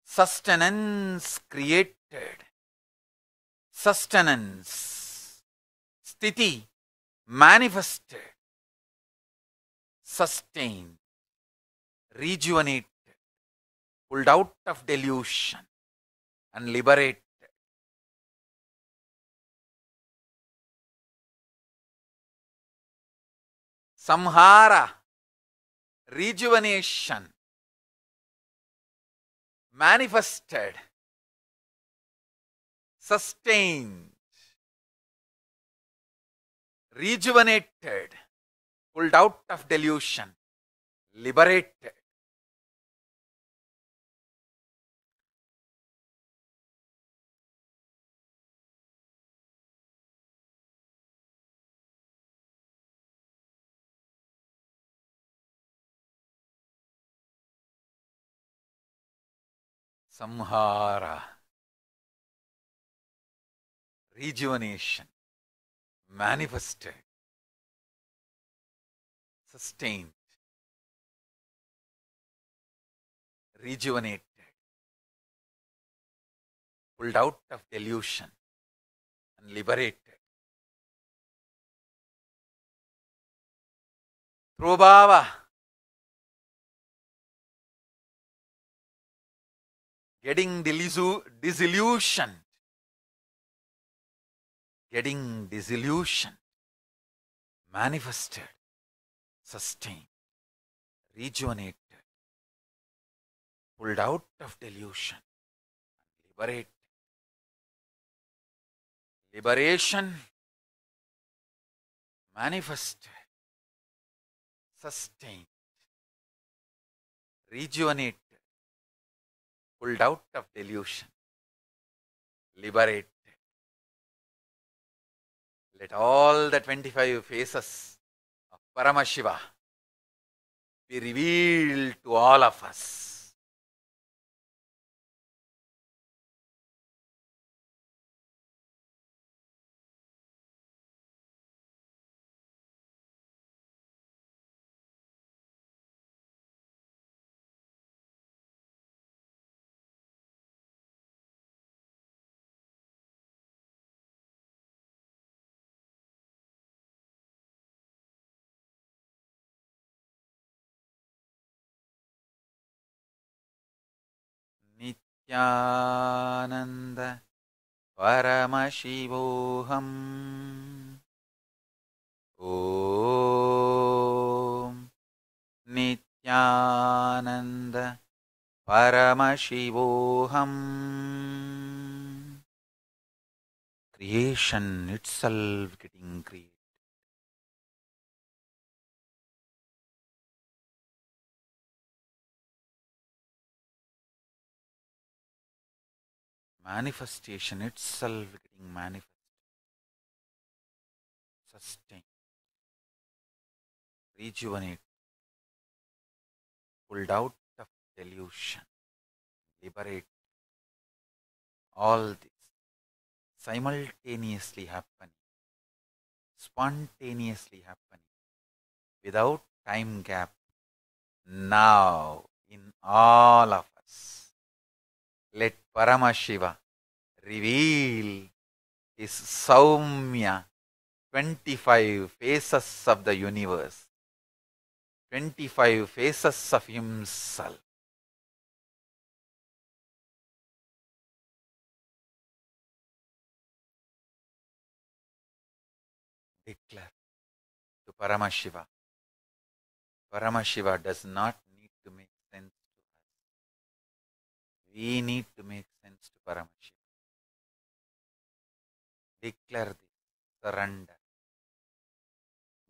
sustenance created, sustenance, sthiti manifested, sustained, rejuvenated, pulled out of delusion and liberated. Samhara, rejuvenation, manifested, sustained, rejuvenated, pulled out of delusion, liberated. Samhara, rejuvenation, manifested, sustained, rejuvenated, pulled out of delusion and liberated. Prabhava, getting disillusioned, getting disillusioned, manifested, sustained, rejuvenated, pulled out of delusion, liberated. Liberation, manifested, sustained, rejuvenated, pulled out of delusion, liberated. Let all the 25 faces of Paramashiva be revealed to all of us. Nityananda Paramashivoham. Om Nityananda Paramashivoham. Creation itself getting created. Manifestation itself getting manifested. Sustain, rejuvenate, pulled out of delusion, liberate. All this simultaneously happening, spontaneously happening, without time gap, now in all of us. Let Paramashiva reveal his Saumya 25 faces of the universe, 25 faces of himself. Declare to Paramashiva. Paramashiva does not need to make sense to us. We need to make sense to Paramashiva. Declare this, surrender.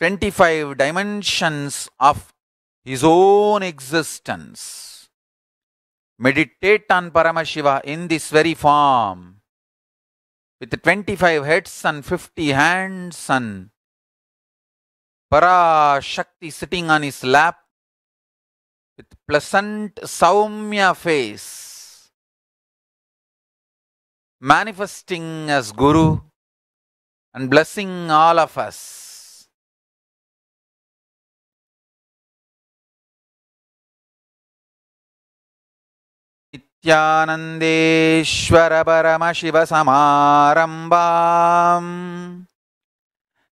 25 dimensions of his own existence. Meditate on Paramashiva in this very form, with 25 heads and 50 hands and Parashakti sitting on his lap with pleasant Saumya face, manifesting as Guru and blessing all of us. Nityanandeshwara Paramashiva Samarambam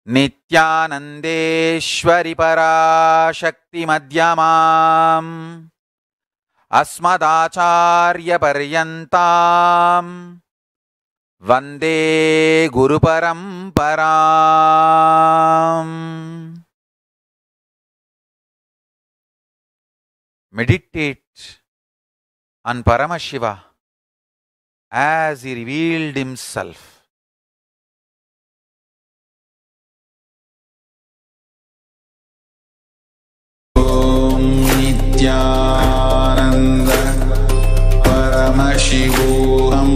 Nityanandeshwari Parashakti Madhyamam Asmadacharya Paryantam Vande Guru Paramparam. Meditate on Paramashiva as he revealed himself. Nityananda Paramashivoham.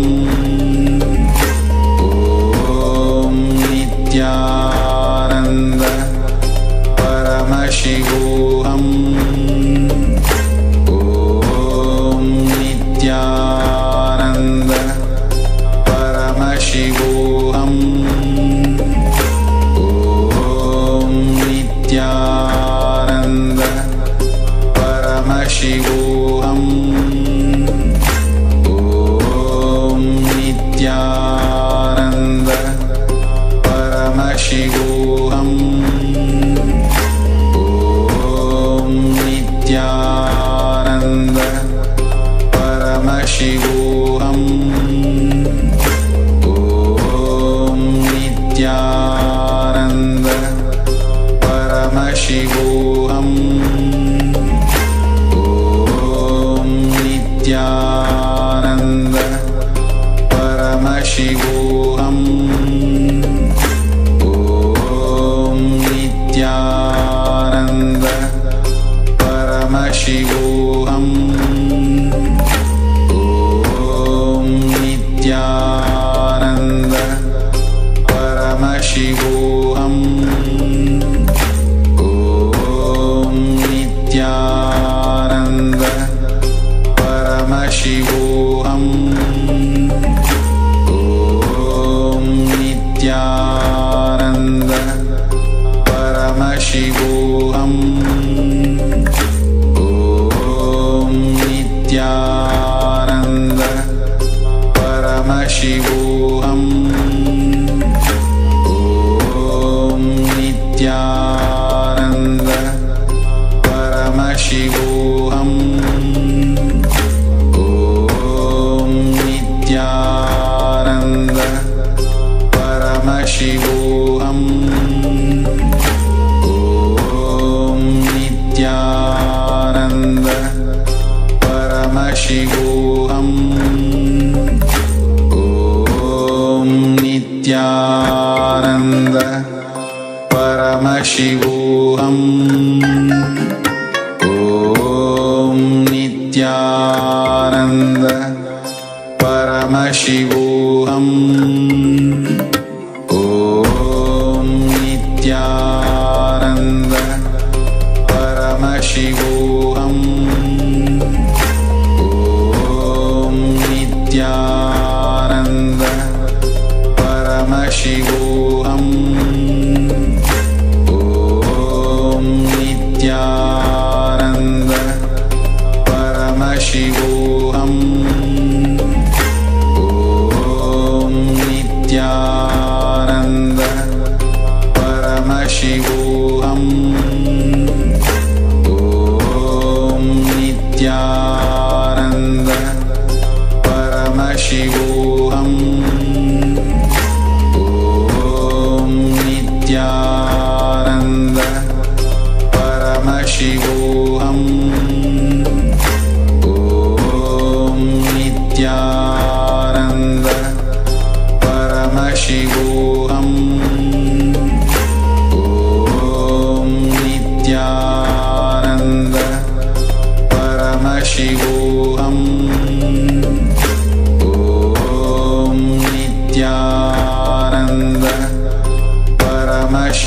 Om Nityananda Paramashivoham. Om Nityananda Paramashivoham. Om Nityananda Paramashivoham. Om Nityananda Paramashivoham. Om Nityananda Paramashivoham. Om Nityananda Paramashivoham. Nityananda Paramashivoham. Om Nityananda Paramashivoham. Om Nityananda Paramashivoham. Om Nityananda Paramashivoham. Om Nityananda Paramashivoham. Om Nityananda Paramashivoham. Om Nityananda Paramashivoham. Om Nityananda Paramashivoham. Om Nityananda Paramashivoham. Om Nityananda Paramashivoham. Om Nityananda Paramashivoham. Om Nityananda Paramashivoham. Om Nityananda Paramashivoham. Om Nityananda Paramashivoham. Om Nityananda Paramashivoham. Om Nityananda Paramashivoham. Om Nityananda Paramashivoham. Om Nityananda Paramashivoham. Om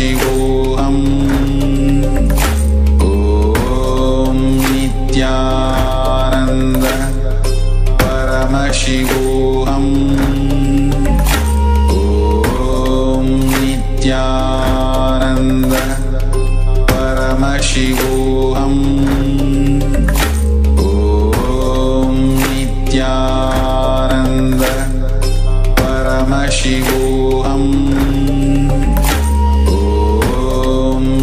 परमशिवोऽहम् ॐ नित्यानन्द परमशिवोऽहम् ॐ नित्यानन्द परमशिवोऽहम् ॐ नित्यानन्द परमशिवोऽहम् ॐ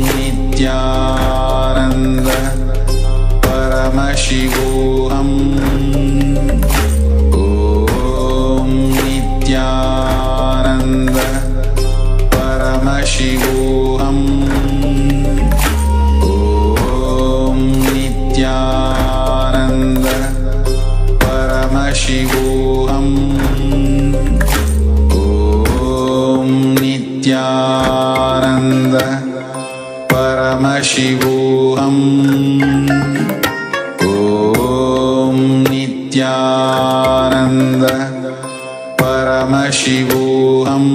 नित्यानन्द परमशिवोऽहम् ॐ नित्यानन्द परमशिवोऽहम् ॐ नित्यानन्द परमशिवोऽहम् ॐ नित्यानन्द परमशिवोऽहम् ॐ नित्यानन्द परमशिवोऽहम्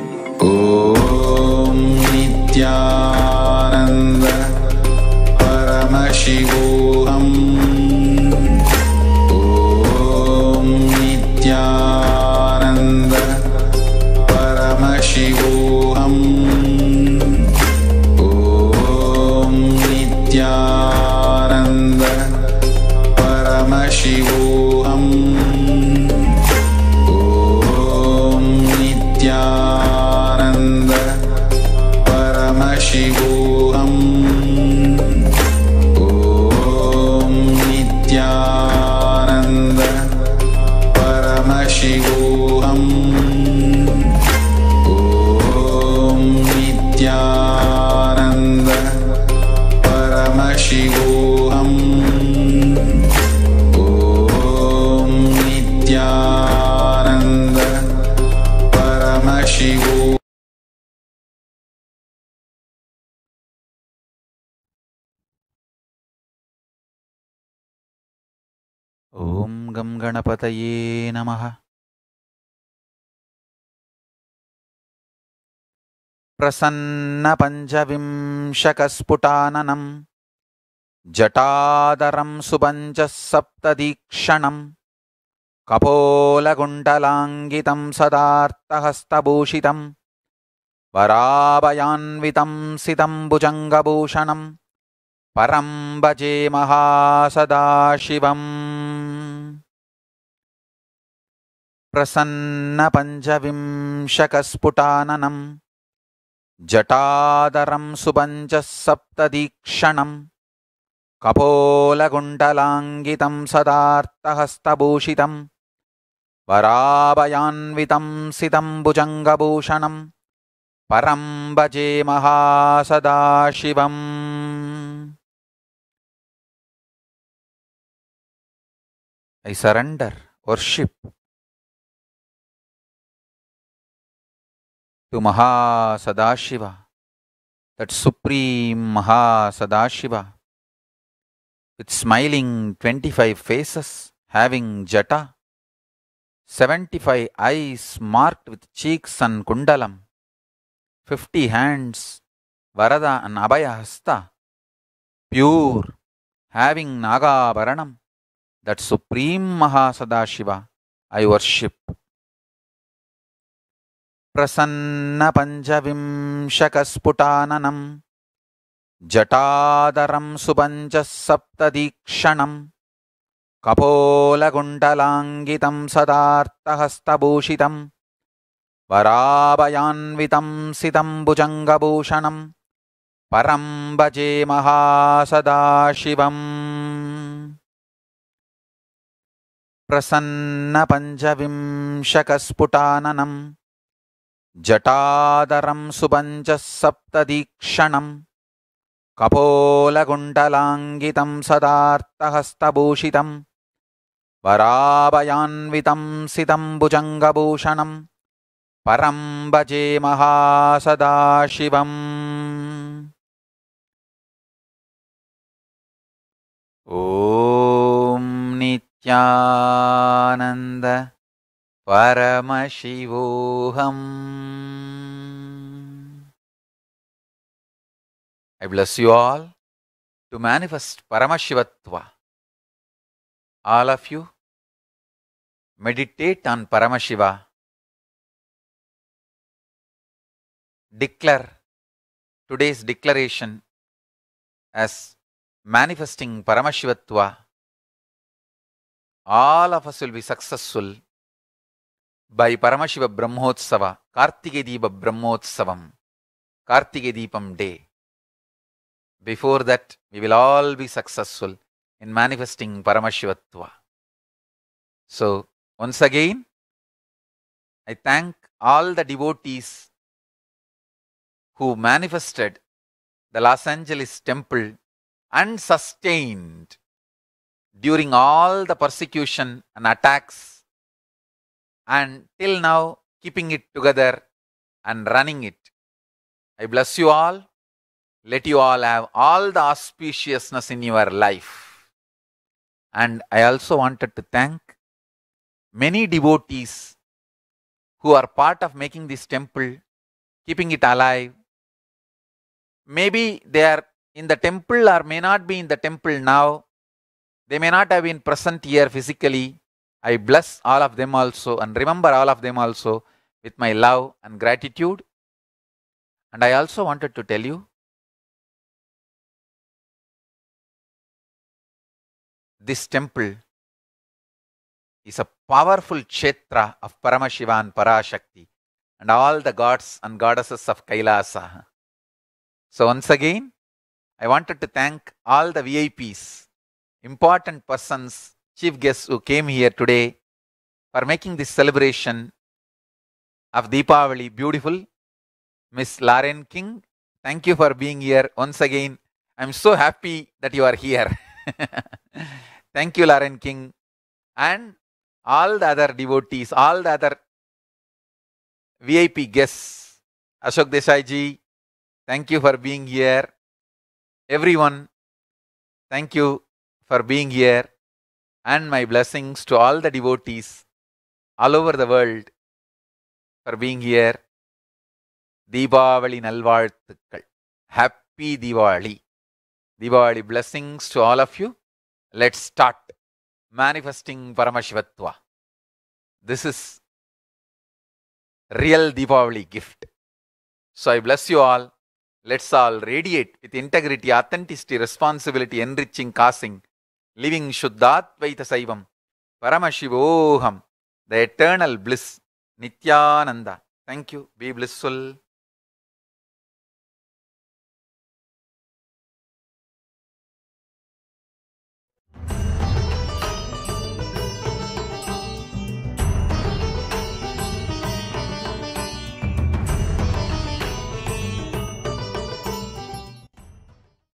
ॐ नित्यानन्द परमशिवोऽहम् ॐ नित्यानन्द परमशिवोऽहम् ॐ नित्यानन्द परमशिवोऽहम् ॐ नित्यानन्द परमशिवोऽहम् ॐ नित्यानन्द परमशिवोऽहम् ॐ नित्यानन्द परमशिवोऽहम् ॐ नित्यानन्द परमशिवोऽहम् ॐ गं गणपतये नमः। प्रसन्नपञ्चविंशकस्फुटाननं जटादरं सुबञ्चः सप्तदीक्षणं कपोलकुण्डलाङ्गितं सदार्तहस्तभूषितं वराभयान्वितं सितं भुजङ्गभूषणं परं भजे महासदाशिवम्। प्रसन्नपञ्चविंशकस्फुटाननं जटादरं सुबञ्चः सप्तदीक्षणं कपोलकुण्डलाङ्गितं सदार्तहस्तभूषितं वराभयान्वितं सितं भुजङ्गभूषणं परं भजे महासदाशिवम्। I surrender worship to Mahasadashiva, that supreme Mahasadashiva, with smiling 25 faces, having jata, 75 eyes marked with cheeks and kundalam, 50 hands, Varada and Abhaya Hasta, pure, having Nagabharanam, that supreme Mahasadashiva I worship. प्रसन्नपञ्चविंशकस्फुटाननं जटादरं सुबञ्चः सप्तदीक्षणं कपोलकुण्डलाङ्गितं सदार्तहस्तभूषितं वराभयान्वितं सितं भुजङ्गभूषणं परं भजे महासदाशिवम्। प्रसन्नपञ्चविंशकस्फुटाननं जटादरं सुबञ्चः सप्तदीक्षणं कपोलकुण्डलाङ्गितं सदार्तहस्तभूषितं वराभयान्वितं सितं भुजङ्गभूषणं परं भजे महासदाशिवम्। ॐ नित्यानन्द परमशिवोऽहम् I bless you all to manifest Paramashivatva. All of you, meditate on Paramashiva. Declare today's declaration as manifesting Paramashivatva. All of us will be successful by Paramashiva Brahmotsava, Kartike Deepa Brahmotsavam, Kartike Deepam day. Before that, we will all be successful in manifesting Paramashivatva. So, once again, I thank all the devotees who manifested the Los Angeles temple and sustained during all the persecution and attacks, and till now keeping it together and running it. I bless you all. Let you all have all the auspiciousness in your life. And I also wanted to thank many devotees who are part of making this temple, keeping it alive. Maybe they are in the temple or may not be in the temple now. They may not have been present here physically. I bless all of them also and remember all of them also with my love and gratitude. And I also wanted to tell you, this temple is a powerful kshetra of Paramashiva and Parashakti and all the gods and goddesses of Kailasa. So once again, I wanted to thank all the VIPs, important persons, chief guests who came here today for making this celebration of Deepavali beautiful. Miss Lauren King, thank you for being here once again. I'm so happy that you are here. Thank you, Lauren King. And all the other devotees, all the other VIP guests. Ashok Desai ji, thank you for being here. Everyone, thank you for being here. And my blessings to all the devotees all over the world for being here. Deepavali Nalvazhukkal. Happy Diwali. Diwali blessings to all of you. Let's start manifesting Paramashivatva. This is real Deepavali gift. So I bless you all. Let's all radiate with integrity, authenticity, responsibility, enriching, causing, living Shuddhatvaita Saivam, Paramashivoham, the eternal bliss, Nityananda. Thank you. Be blissful.